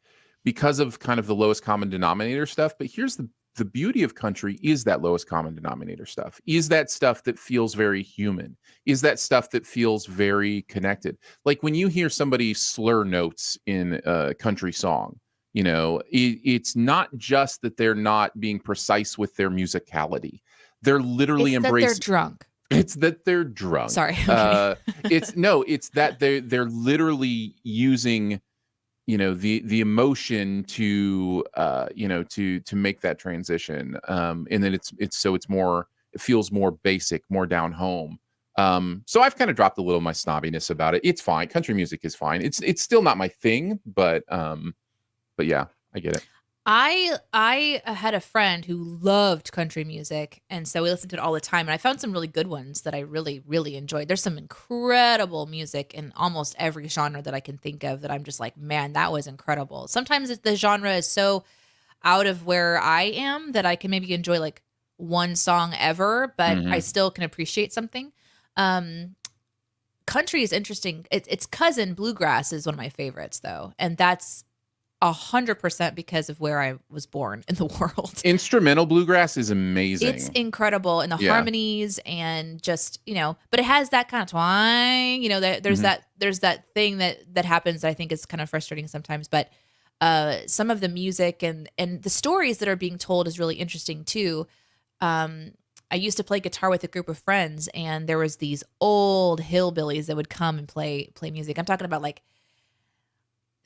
because of kind of the lowest common denominator stuff. But here's the beauty of country is that lowest common denominator stuff, is that stuff that feels very human, is that stuff that feels very connected. Like when you hear somebody slur notes in a country song, it's not just that they're not being precise with their musicality. They're literally embracing. They're drunk. It's that they're drunk. Sorry. Okay. It's that they're literally using the emotion to make that transition, and then it feels more basic, more down home. So I've kind of dropped a little of my snobbiness about it. It's fine. Country music is fine. It's still not my thing, but yeah, I get it. I had a friend who loved country music, and so we listened to it all the time, and I found some really good ones that I really, really enjoyed. There's some incredible music in almost every genre that I can think of that I'm just like, man, that was incredible. Sometimes the genre is so out of where I am that I can maybe enjoy like one song ever, but I still can appreciate something. Country is interesting. Its cousin bluegrass is one of my favorites though, and that's 100% because of where I was born in the world. Instrumental bluegrass is amazing. It's incredible, and the harmonies, and just but it has that kind of twang. There's that thing that happens that I think is kind of frustrating sometimes. But some of the music and the stories that are being told is really interesting too. I used to play guitar with a group of friends, and there was these old hillbillies that would come and play music. I'm talking about like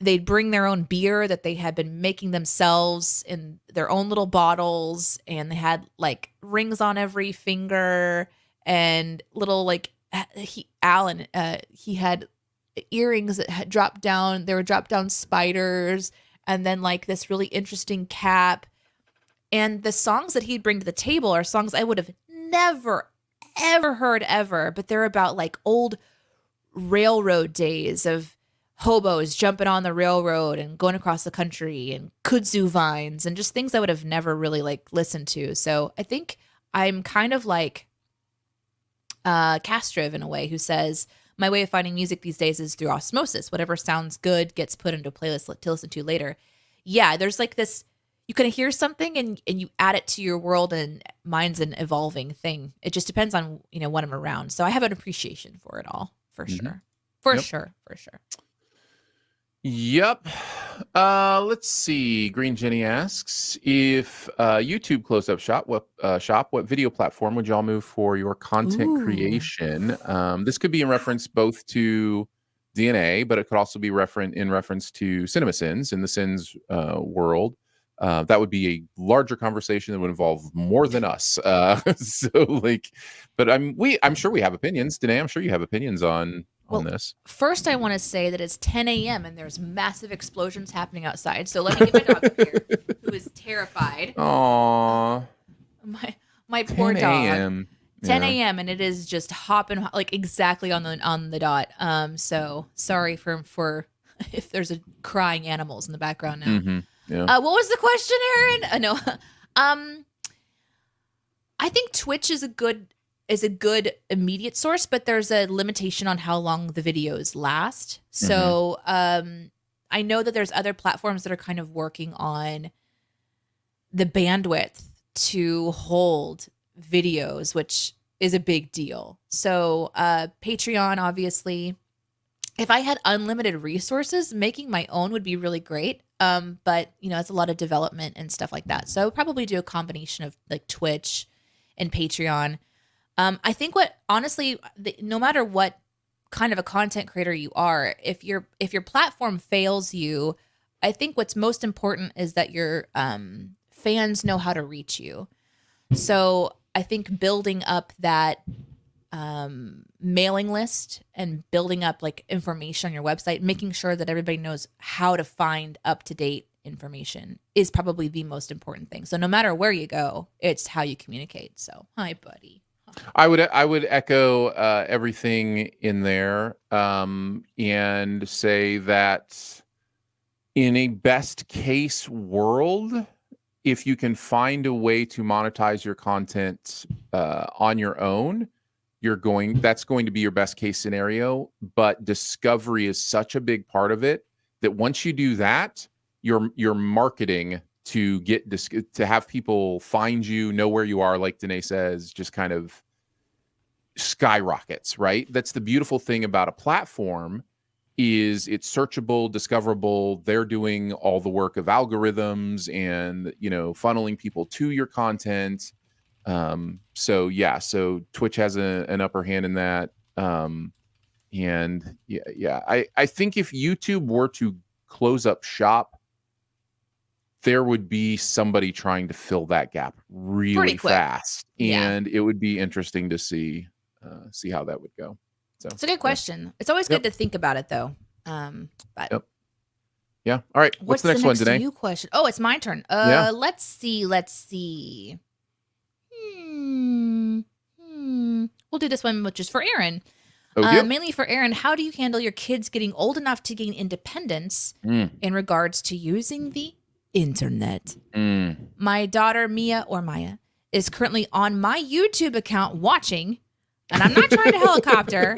they'd bring their own beer that they had been making themselves in their own little bottles, and they had like rings on every finger and little like Alan he had earrings that had dropped down. There were dropped down spiders, and then like this really interesting cap. And the songs that he'd bring to the table are songs I would have never, ever heard ever. But they're about like old railroad days of hobos jumping on the railroad and going across the country and kudzu vines and just things I would have never really like listened to. So I think I'm kind of like Castriv in a way, who says, my way of finding music these days is through osmosis. Whatever sounds good gets put into a playlist to listen to later. Yeah, there's like this, you kind of hear something and you add it to your world, and mine's an evolving thing. It just depends on, what I'm around. So I have an appreciation for it all, for sure. For sure. Yep. Let's see. Green Jenny asks, if YouTube closed up shop, what video platform would y'all move for your content creation? This could be in reference both to DNA, but it could also be in reference to CinemaSins in the Sins world. That would be a larger conversation that would involve more than us. But I'm sure we have opinions. Danae, I'm sure you have opinions on this. First, I want to say that it's 10 a.m. and there's massive explosions happening outside. So let me get my dog up here, who is terrified. Aww. My poor dog. 10 a.m. and it is just hopping like exactly on the dot. So sorry for if there's crying animals in the background now. Mm-hmm. Yeah. What was the question, Aaron? No. I think Twitch is a good immediate source, but there's a limitation on how long the videos last. So I know that there's other platforms that are kind of working on the bandwidth to hold videos, which is a big deal. So Patreon, obviously. If I had unlimited resources, making my own would be really great. But it's a lot of development and stuff like that. So probably do a combination of like Twitch and Patreon. I think no matter what kind of a content creator you are, if your platform fails you, I think what's most important is that your fans know how to reach you. So I think building up that mailing list and building up like information on your website, making sure that everybody knows how to find up-to-date information is probably the most important thing. So no matter where you go, it's how you communicate. So hi, buddy. I would echo everything in there and say that in a best case world, if you can find a way to monetize your content on your own, that's going to be your best case scenario. But discovery is such a big part of it that once you do that, your marketing to have people find you, know where you are, like Danae says, just kind of skyrockets, right? That's the beautiful thing about a platform, is it's searchable, discoverable. They're doing all the work of algorithms and, funneling people to your content. So Twitch has an upper hand in that. I think if YouTube were to close up shop, there would be somebody trying to fill that gap really fast. And it would be interesting to see how that would go. So it's a good question. Yeah. It's always good to think about it though. But yeah. All right. What's the next one today? New question. Oh, it's my turn. Let's see. We'll do this one, which is for Aaron. Mainly for Aaron, how do you handle your kids getting old enough to gain independence in regards to using the internet? My daughter, Maya, is currently on my YouTube account watching, and I'm not trying to helicopter,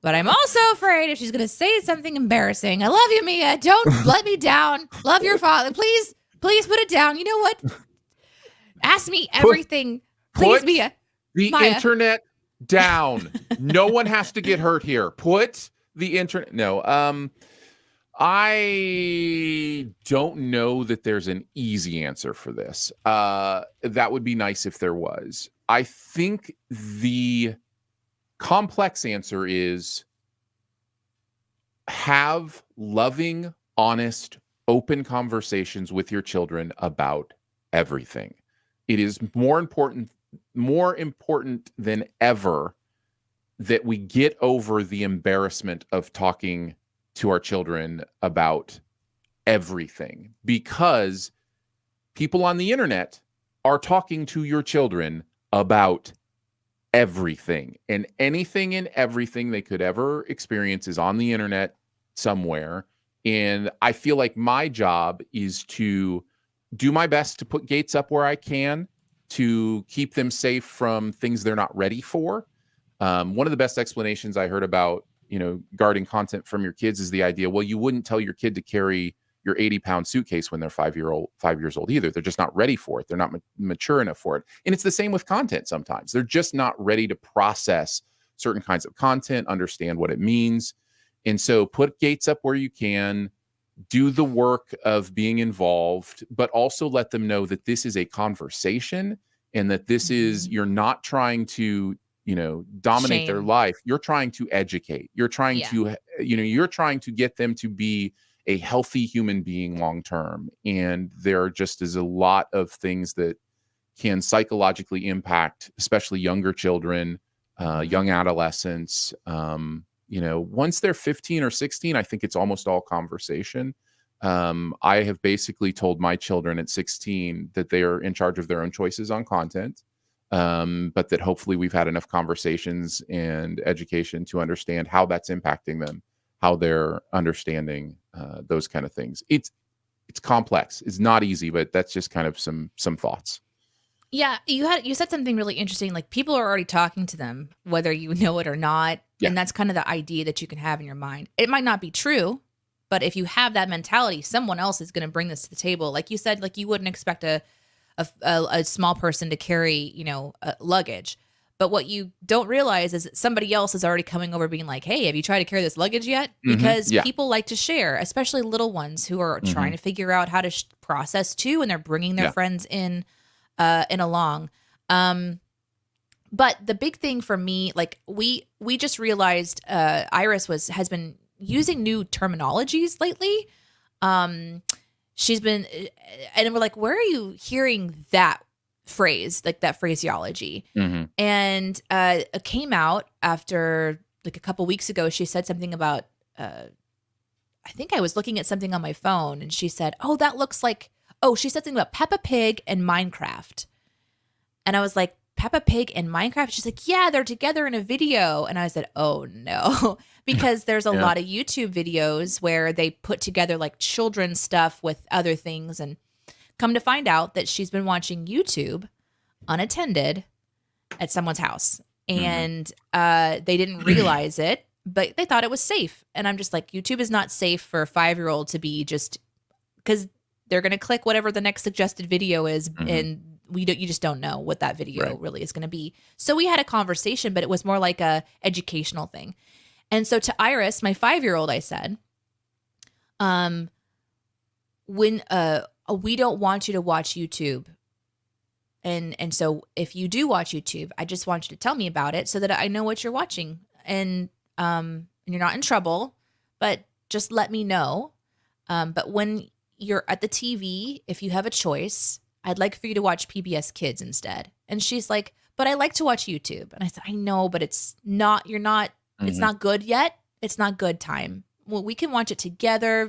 but I'm also afraid if she's going to say something embarrassing. I love you, Mia. Don't let me down. Love your father. Please put it down. You know what? Ask me everything. Please, Mia. Maya. Internet down. No one has to get hurt here. Put the internet. No. I don't know that there's an easy answer for this. That would be nice if there was. I think the complex answer is have loving, honest, open conversations with your children about everything. It is more important than ever that we get over the embarrassment of talking to our children about everything, because people on the internet are talking to your children about everything, and anything and everything they could ever experience is on the internet somewhere. And I feel like my job is to do my best to put gates up where I can to keep them safe from things they're not ready for. One of the best explanations I heard about, guarding content from your kids is the idea, well, you wouldn't tell your kid to carry your 80-pound suitcase when they're 5 years old either. They're just not ready for it. They're not mature enough for it. And it's the same with content sometimes. They're just not ready to process certain kinds of content, understand what it means. And so put gates up where you can, do the work of being involved, but also let them know that this is a conversation and that this is, you're not trying to, dominate their life. You're trying to educate. You're trying to, you're trying to get them to be a healthy human being long term. And there just is a lot of things that can psychologically impact, especially younger children, young adolescents. Once they're 15 or 16, I think it's almost all conversation. I have basically told my children at 16 that they are in charge of their own choices on content, but that hopefully we've had enough conversations and education to understand how that's impacting them, how they're understanding those kind of things. It's complex. It's not easy, but that's just kind of some thoughts. Yeah, you said something really interesting. Like, people are already talking to them, whether you know it or not. Yeah. And that's kind of the idea that you can have in your mind. It might not be true, but if you have that mentality, someone else is going to bring this to the table. Like you said, like, you wouldn't expect a small person to carry, luggage. But what you don't realize is that somebody else is already coming over being like, hey, have you tried to carry this luggage yet? Because people like to share, especially little ones who are trying to figure out how to process too, and they're bringing their friends in along. But the big thing for me, like, we just realized Iris has been using new terminologies lately. She's been, and we're like, where are you hearing that phrase, like that phraseology? And it came out after, like, a couple weeks ago. She said something about, I think I was looking at something on my phone, and she said, oh, that looks like, she said something about Peppa Pig and Minecraft. And I was like, Peppa Pig and Minecraft? She's like, yeah, they're together in a video. And I said, oh no, because there's a lot of YouTube videos where they put together like children's stuff with other things. And come to find out that she's been watching YouTube unattended at someone's house. And they didn't realize it, but they thought it was safe. And I'm just like, YouTube is not safe for a 5-year-old to be just, because they're going to click whatever the next suggested video is, and you just don't know what that video really is going to be. So we had a conversation, but it was more like a educational thing. And so to Iris, my 5-year-old, I said, when we don't want you to watch YouTube. And so if you do watch YouTube, I just want you to tell me about it so that I know what you're watching. And you're not in trouble, but just let me know. But when you're at the TV, if you have a choice, I'd like for you to watch PBS Kids instead. And she's like, but I like to watch YouTube. And I said, I know, but it's not good yet. It's not good time. Well, we can watch it together.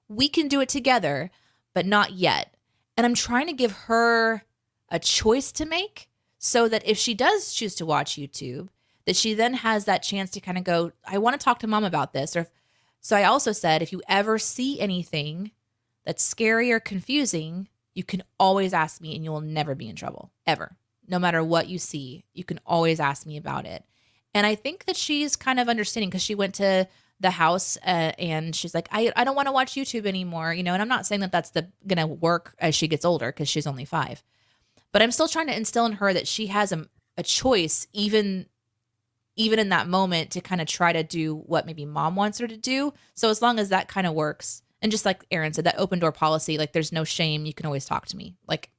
We can do it together, but not yet. And I'm trying to give her a choice to make so that if she does choose to watch YouTube, that she then has that chance to kind of go, I want to talk to mom about this. So I also said, if you ever see anything that's scary or confusing, you can always ask me and you will never be in trouble, ever. No matter what you see, you can always ask me about it. And I think that she's kind of understanding, because she went to the house and she's like, I don't want to watch YouTube anymore, and I'm not saying that that's going to work as she gets older, because she's only 5. But I'm still trying to instill in her that she has a choice, even even in that moment, to kind of try to do what maybe mom wants her to do. So as long as that kind of works, and just like Aaron said, that open door policy, like there's no shame. You can always talk to me. Like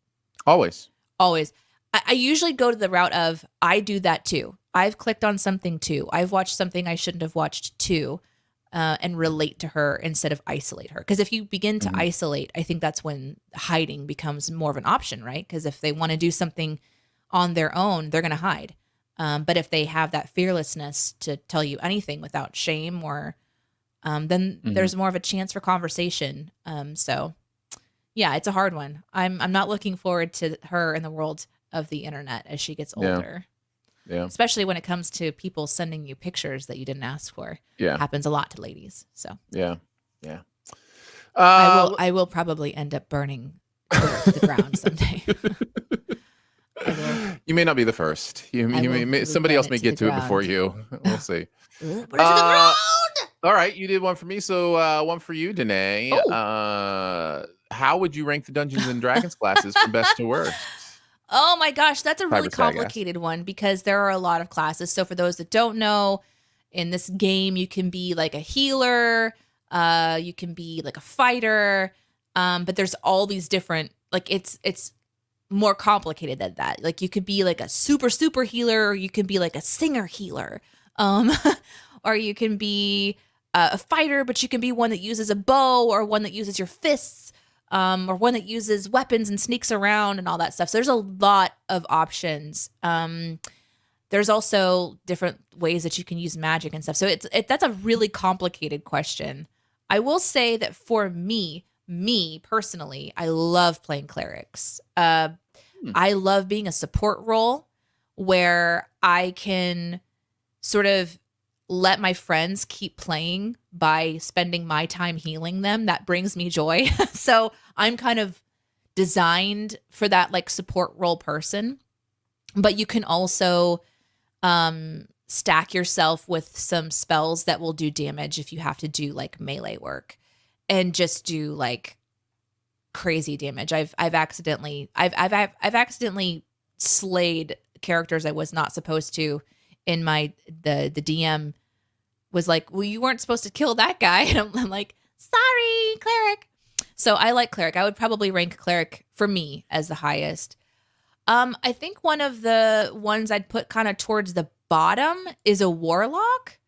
always. I usually go to the route of, I do that too. I've clicked on something too. I've watched something I shouldn't have watched too, and relate to her instead of isolate her. Because if you begin to isolate, I think that's when hiding becomes more of an option, right? Because if they want to do something on their own, they're going to hide. But if they have that fearlessness to tell you anything without shame, or then there's more of a chance for conversation. So yeah, it's a hard one. I'm not looking forward to her in the world of the internet as she gets older. Yeah. Especially when it comes to people sending you pictures that you didn't ask for. Yeah. Happens a lot to ladies. So yeah. I will probably end up burning Twitter to the ground someday. You may not be the first. Somebody else may get to it before you. We'll see. Burn it to the ground! All right, you did one for me, so one for you, Danae. Oh. How would you rank the Dungeons and Dragons classes from best to worst? Oh my gosh, that's a really complicated one because there are a lot of classes. So for those that don't know, in this game, you can be like a healer, you can be like a fighter, but there's all these different, like it's more complicated than that. Like you could be like a super healer, or you can be like a singer healer, or you can be a fighter, but you can be one that uses a bow, or one that uses your fists. Or one that uses weapons and sneaks around and all that stuff. So there's a lot of options. There's also different ways that you can use magic and stuff. So that's a really complicated question. I will say that for me personally, I love playing clerics. I love being a support role where I can sort of let my friends keep playing by spending my time healing them. That brings me joy. So I'm kind of designed for that like support role person. But you can also stack yourself with some spells that will do damage if you have to do like melee work and just do like crazy damage. I've accidentally slayed characters I was not supposed to. In the DM was like, well, you weren't supposed to kill that guy. And I'm like, sorry, cleric. So I like cleric. I would probably rank cleric for me as the highest. I think one of the ones I'd put kind of towards the bottom is a warlock.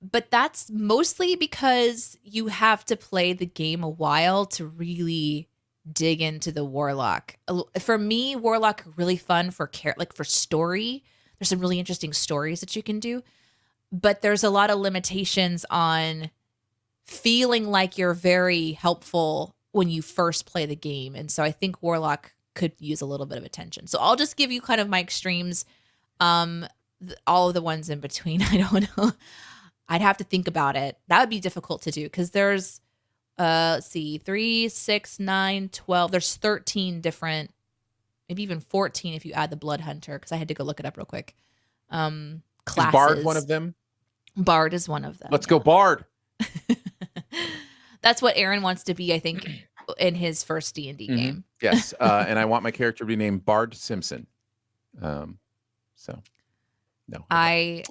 But that's mostly because you have to play the game a while to really dig into the warlock. For me, warlock are really fun for for story. There's some really interesting stories that you can do, but there's a lot of limitations on feeling like you're very helpful when you first play the game. And so I think Warlock could use a little bit of attention. So I'll just give you kind of my extremes. All of the ones in between, I don't know. I'd have to think about it. That would be difficult to do because there's, let's see, 3, 6, 9, 12. There's 13 different, maybe even 14 if you add the Blood Hunter, because I had to go look it up real quick. Classes. Is Bard one of them? Bard is one of them. Let's go Bard. That's what Aaron wants to be, I think, in his first D&D game. Yes, and I want my character to be named Bard Simpson. So, no. I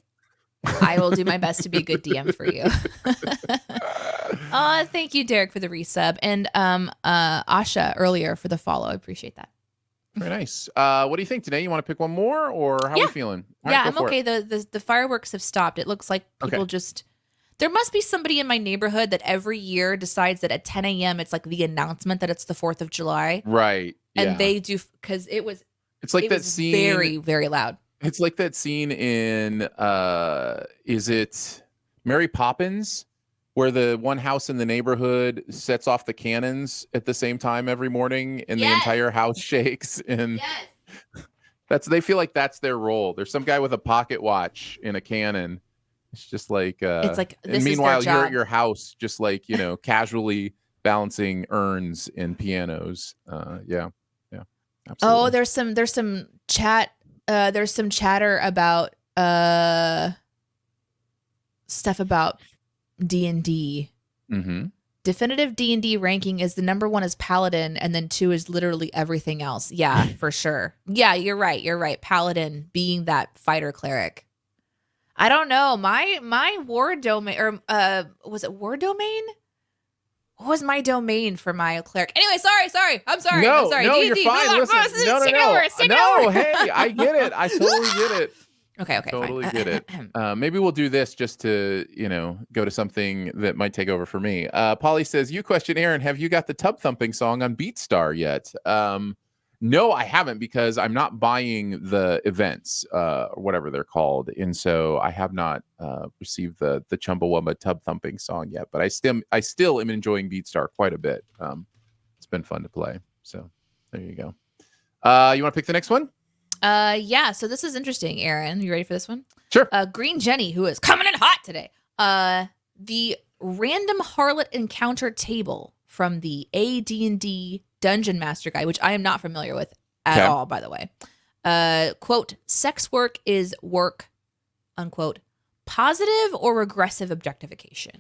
will do my best to be a good DM for you. Thank you, Derek, for the resub, and Asha earlier for the follow. I appreciate that. Very nice. What do you think today? You want to pick one more, or how are we feeling? Yeah, I'm okay. The fireworks have stopped. It looks like people just. There must be somebody in my neighborhood that every year decides that at 10 a.m. it's like the announcement that it's the 4th of July. Right. And they do, because it's like that scene. Very, very loud. It's like that scene in, is it Mary Poppins, where the one house in the neighborhood sets off the cannons at the same time every morning and the entire house shakes? And they feel like that's their role. There's some guy with a pocket watch in a cannon. It's just like, it's like, this and meanwhile, is their job. you're at your house, just like, casually balancing urns and pianos. Yeah. Absolutely. Oh, there's some chat. There's some chatter about stuff about D&D. Mm-hmm. Definitive D&D ranking is the number 1 is Paladin, and then 2 is literally everything else. Yeah, for sure. Yeah, you're right. Paladin being that fighter cleric. I don't know. My Word domain, or was it Word domain? What was my domain for my cleric? Anyway, sorry. I'm sorry. No, D&D. you're fine. Listen, no. Take it over. Hey, I get it. I totally get it. Okay, Totally fine. get it. Maybe we'll do this just to, go to something that might take over for me. Polly says, you question Aaron, have you got the tub thumping song on BeatStar yet? No, I haven't, because I'm not buying the events, or whatever they're called. And so I have not received the Chumbawamba tub thumping song yet, but I still am enjoying BeatStar quite a bit. It's been fun to play. So there you go. You want to pick the next one? Yeah. So this is interesting, Aaron. You ready for this one? Sure. Green Jenny, who is coming in hot today. The random harlot encounter table from the AD&D Dungeon Master Guide, which I am not familiar with at all, by the way. Quote, sex work is work, unquote, positive or regressive objectification.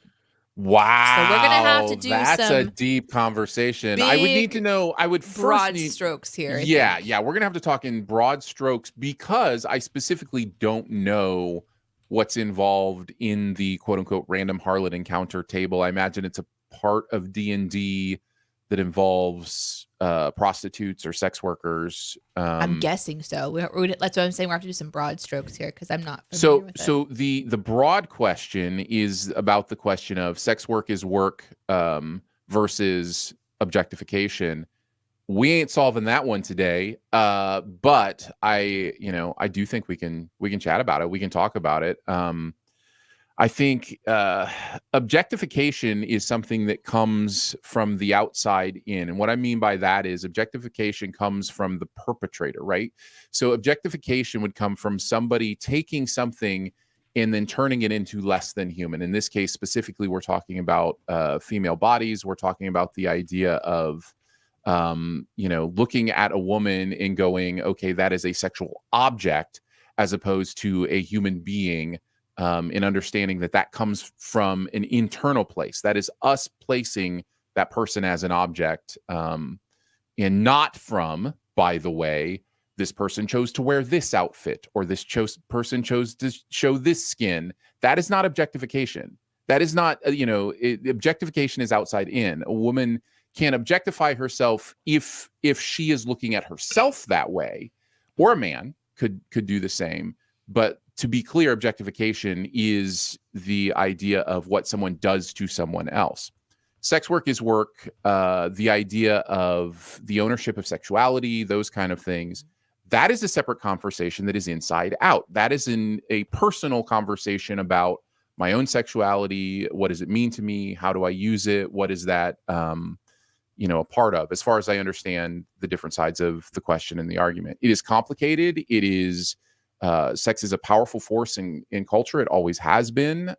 Wow. So we're going to have to do that's a deep conversation. I would need to know. I would first broad strokes here. Yeah. We're going to have to talk in broad strokes, because I specifically don't know what's involved in the quote unquote random harlot encounter table. I imagine it's a part of D&D that involves prostitutes or sex workers. I'm guessing so. That's what I'm saying. We have to do some broad strokes here, because I'm not familiar with it. So the broad question is about the question of sex work is work versus objectification. We ain't solving that one today, but I do think we can chat about it. We can talk about it. I think objectification is something that comes from the outside in. And what I mean by that is objectification comes from the perpetrator, right? So objectification would come from somebody taking something and then turning it into less than human. In this case, specifically, we're talking about female bodies. We're talking about the idea of, looking at a woman and going, okay, that is a sexual object, as opposed to a human being. In understanding that comes from an internal place. That is us placing that person as an object, and not from, by the way, this person chose to wear this outfit, or this person chose to show this skin. That is not objectification. That is not, objectification is outside in. A woman can objectify herself if she is looking at herself that way, or a man could do the same. But to be clear, objectification is the idea of what someone does to someone else. Sex work is work. The idea of the ownership of sexuality, those kind of things, that is a separate conversation that is inside out. That is in a personal conversation about my own sexuality. What does it mean to me? How do I use it? What is that, a part of? As far as I understand the different sides of the question and the argument, it is complicated. It is. Sex is a powerful force in culture. It always has been,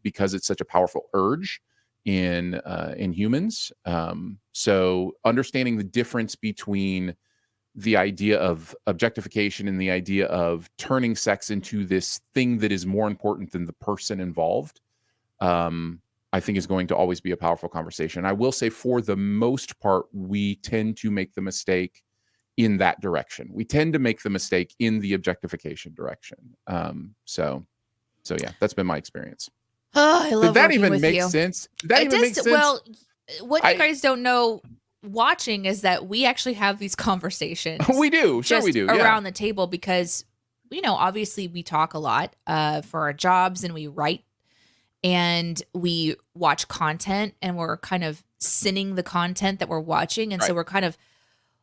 because it's such a powerful urge in humans. So understanding the difference between the idea of objectification and the idea of turning sex into this thing that is more important than the person involved, I think is going to always be a powerful conversation. I will say, for the most part, we tend to make the mistake in that direction. We tend to make the mistake in the objectification direction. So yeah, that's been my experience. Oh, I love Did that working even with make you. sense? Did that even make sense? Well, what you guys don't know watching is that we actually have these conversations. We do. Sure, we do. Around the table, because, obviously we talk a lot for our jobs, and we write, and we watch content, and we're kind of sinning the content that we're watching. And so we're kind of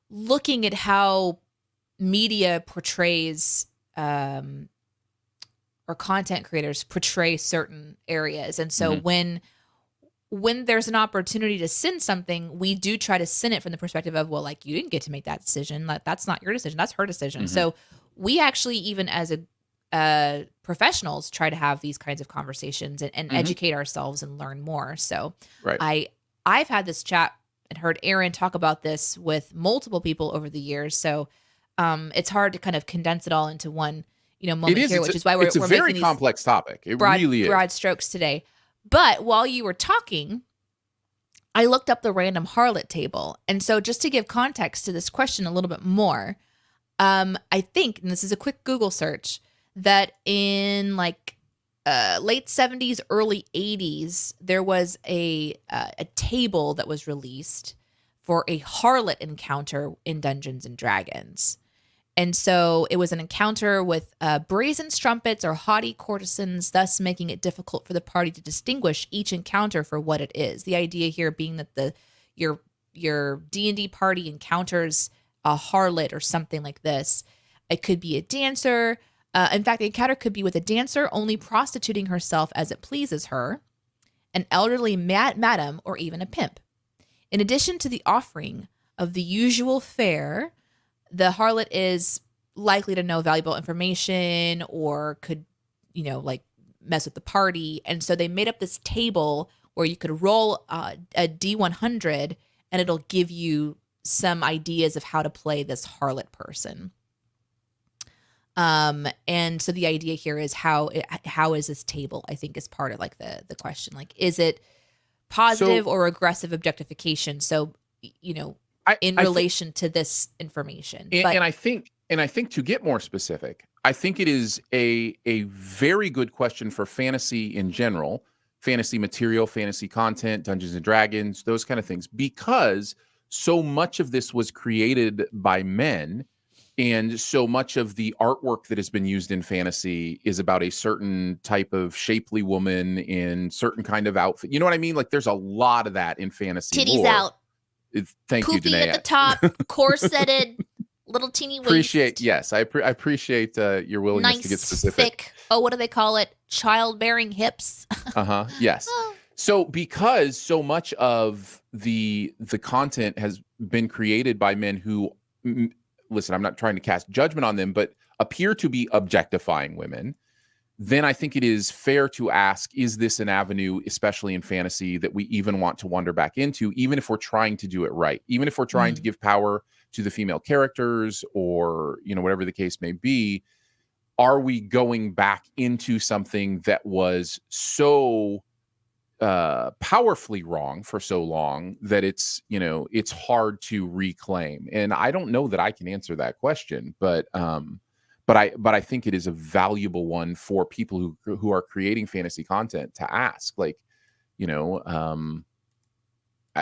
looking at how media portrays, or content creators portray certain areas. And so when there's an opportunity to sin something, we do try to sin it from the perspective of, well, like, you didn't get to make that decision. Like, that's not your decision. That's her decision. So we actually, even as professionals, try to have these kinds of conversations and educate ourselves and learn more. So I've had this chat and heard Aaron talk about this with multiple people over the years. So it's hard to kind of condense it all into one, moment here, which is why we're a very complex topic. It really is broad strokes today. But while you were talking, I looked up the random harlot table. And so just to give context to this question a little bit more, I think, and this is a quick Google search, that in like late 70s, early 80s, there was a table that was released for a harlot encounter in Dungeons and Dragons. And so it was an encounter with brazen strumpets or haughty courtesans, thus making it difficult for the party to distinguish each encounter for what it is. The idea here being that your D&D party encounters a harlot or something like this. It could be a dancer. In fact, the encounter could be with a dancer only prostituting herself as it pleases her, an elderly madam, or even a pimp. In addition to the offering of the usual fare, the harlot is likely to know valuable information or could, like mess with the party. And so they made up this table where you could roll a D100 and it'll give you some ideas of how to play this harlot person. And so the idea here is how is this table, I think, is part of like the question. Like, is it positive or aggressive objectification? So, in relation to this information. And I think to get more specific, I think it is a very good question for fantasy in general, fantasy material, fantasy content, Dungeons and Dragons, those kind of things, because so much of this was created by men, and so much of the artwork that has been used in fantasy is about a certain type of shapely woman in certain kind of outfit. You know what I mean? Like, there's a lot of that in fantasy titties lore. Out. Thank Poofy you, Danae. at the top, corseted, little teeny waist. Yes, I appreciate your willingness to get specific. Thick, what do they call it? Childbearing hips. Yes. So because so much of the content has been created by men who, listen, I'm not trying to cast judgment on them, but appear to be objectifying women, then I think it is fair to ask, is this an avenue, especially in fantasy, that we even want to wander back into, even if we're trying to do it right, even if we're trying to give power to the female characters or, whatever the case may be, are we going back into something that was so powerfully wrong for so long that it's hard to reclaim? And I don't know that I can answer that question, but I think it is a valuable one for people who are creating fantasy content to ask. Like, I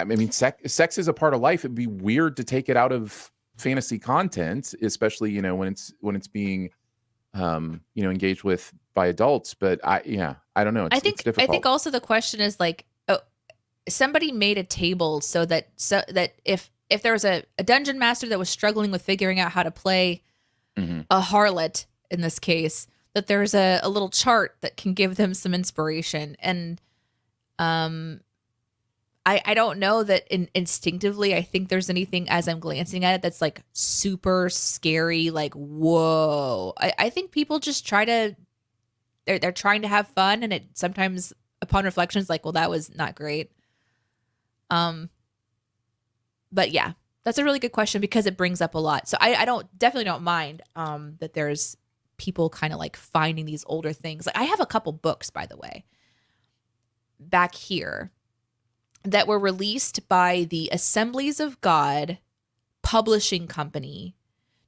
mean, sex is a part of life. It'd be weird to take it out of fantasy content, especially when it's being engaged with by adults. But I don't know. It's difficult. I think also the question is like, somebody made a table so that if there was a dungeon master that was struggling with figuring out how to play a harlot in this case, that there's a little chart that can give them some inspiration. And I don't know that instinctively I think there's anything as I'm glancing at it that's like super scary, like, whoa. I think people just they're trying to have fun, and it sometimes upon reflection is like, well, that was not great. But yeah, that's a really good question because it brings up a lot. So I definitely don't mind that there's people kind of like finding these older things. Like, I have a couple books, by the way, back here that were released by the Assemblies of God Publishing Company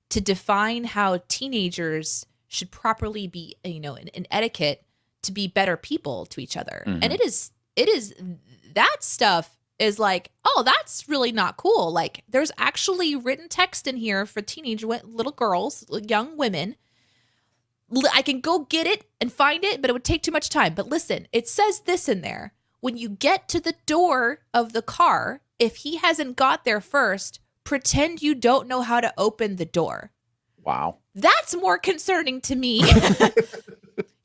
to define how teenagers should properly be, in etiquette to be better people to each other. And it is that stuff is like, oh, that's really not cool. Like, there's actually written text in here for teenage little girls, young women. I can go get it and find it, but it would take too much time. But listen, it says this in there. When you get to the door of the car, if he hasn't got there first, pretend you don't know how to open the door. Wow. That's more concerning to me,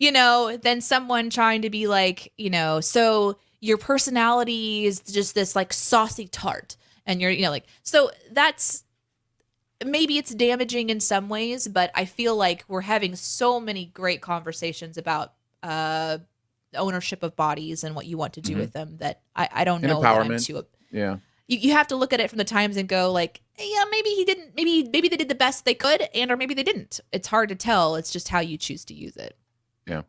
than someone trying to be like, so your personality is just this like saucy tart. And you're, so that's, maybe it's damaging in some ways, but I feel like we're having so many great conversations about ownership of bodies and what you want to do with them that I don't know that I'm too. Yeah. You have to look at it from the times and go like, yeah, maybe he didn't, maybe they did the best they could, or maybe they didn't. It's hard to tell. It's just how you choose to use it. Yeah.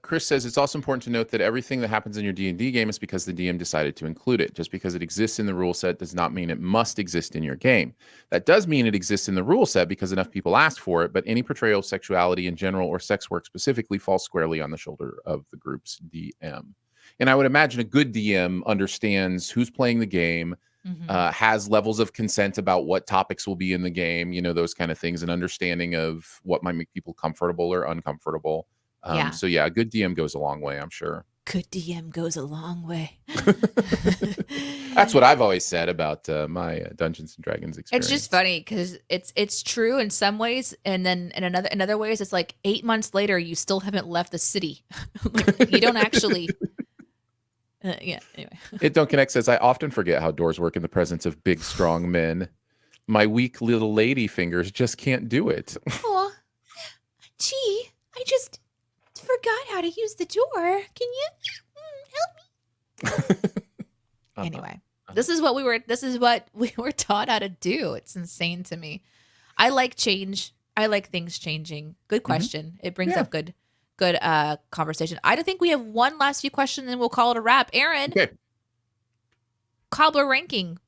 Chris says it's also important to note that everything that happens in your D&D game is because the DM decided to include it. Just because it exists in the rule set does not mean it must exist in your game. That does mean it exists in the rule set because enough people ask for it, but any portrayal of sexuality in general or sex work specifically falls squarely on the shoulder of the group's DM. And I would imagine a good DM understands who's playing the game, has levels of consent about what topics will be in the game, those kind of things, and understanding of what might make people comfortable or uncomfortable. So yeah, a good DM goes a long way, I'm sure. Good DM goes a long way. That's what I've always said about my Dungeons and Dragons experience. It's just funny because it's true in some ways, and then in other ways, it's like 8 months later, you still haven't left the city. Like, you don't actually. Anyway. It Don't Connect says, I often forget how doors work in the presence of big, strong men. My weak little lady fingers just can't do it. Oh, gee, I just forgot how to use the door. Can you help me? Anyway, this is what we were taught how to do. It's insane to me. I like change. I like things changing. Good question. It brings up good conversation. I don't think we have one last few questions and we'll call it a wrap. Aaron, okay. Cobbler ranking.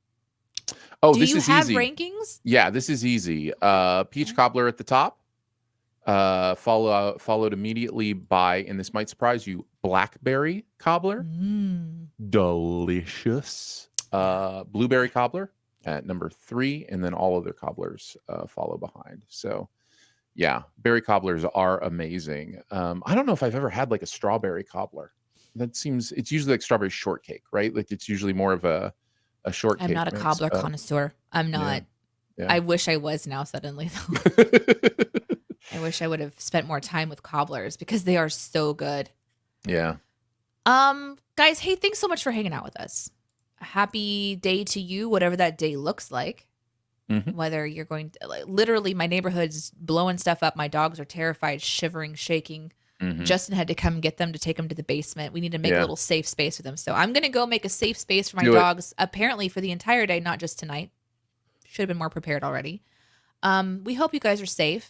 Oh, do this you is have easy. Rankings? Yeah, this is easy. Peach Cobbler at the top. Followed immediately by, and this might surprise you, Blackberry Cobbler. Delicious. Blueberry Cobbler at number 3, and then all other cobblers follow behind. So yeah, berry cobblers are amazing. I don't know if I've ever had like a strawberry cobbler. It's usually like strawberry shortcake, right? Like it's usually more of a shortcake. I'm not a mix. cobbler connoisseur. I'm not. Yeah. I wish I was now suddenly though. I wish I would have spent more time with cobblers because they are so good. Yeah. Guys, hey, thanks so much for hanging out with us. A happy day to you, whatever that day looks like. Whether you're going to, like, literally, my neighborhood's blowing stuff up. My dogs are terrified, shivering, shaking. Justin had to come get them to take them to the basement. We need to make a little safe space for them. So I'm going to go make a safe space for my dogs, apparently for the entire day, not just tonight. Should have been more prepared already. We hope you guys are safe.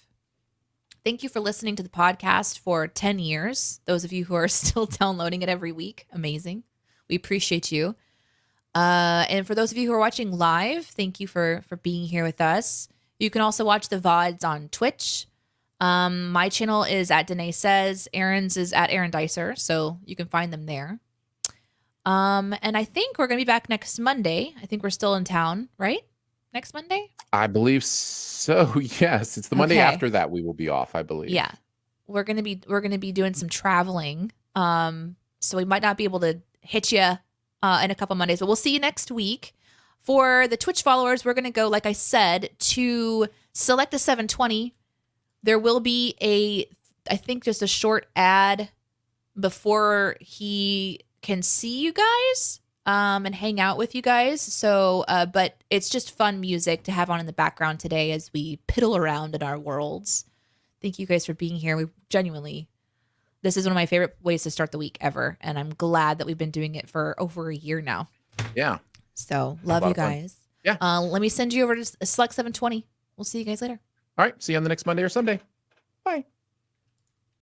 Thank you for listening to the podcast for 10 years. Those of you who are still downloading it every week, amazing. We appreciate you. And for those of you who are watching live, thank you for being here with us. You can also watch the VODs on Twitch. My channel is at Danae Says. Aaron's is at Aaron Dicer, so you can find them there. And I think we're going to be back next Monday. I think we're still in town, right? Next Monday? I believe so. Yes, it's the Monday after that we will be off, I believe. Yeah. We're going to be doing some traveling. So we might not be able to hit you in a couple Mondays, but we'll see you next week. For the Twitch followers, we're going to go, like I said, to Select a 720. There will be I think just a short ad before he can see you guys and hang out with you guys. So, but it's just fun music to have on in the background today as we piddle around in our worlds. Thank you guys for being here. This is one of my favorite ways to start the week ever. And I'm glad that we've been doing it for over a year now. Yeah. So love you guys. Yeah. Let me send you over to Select 720. We'll see you guys later. All right. See you on the next Monday or Sunday. Bye.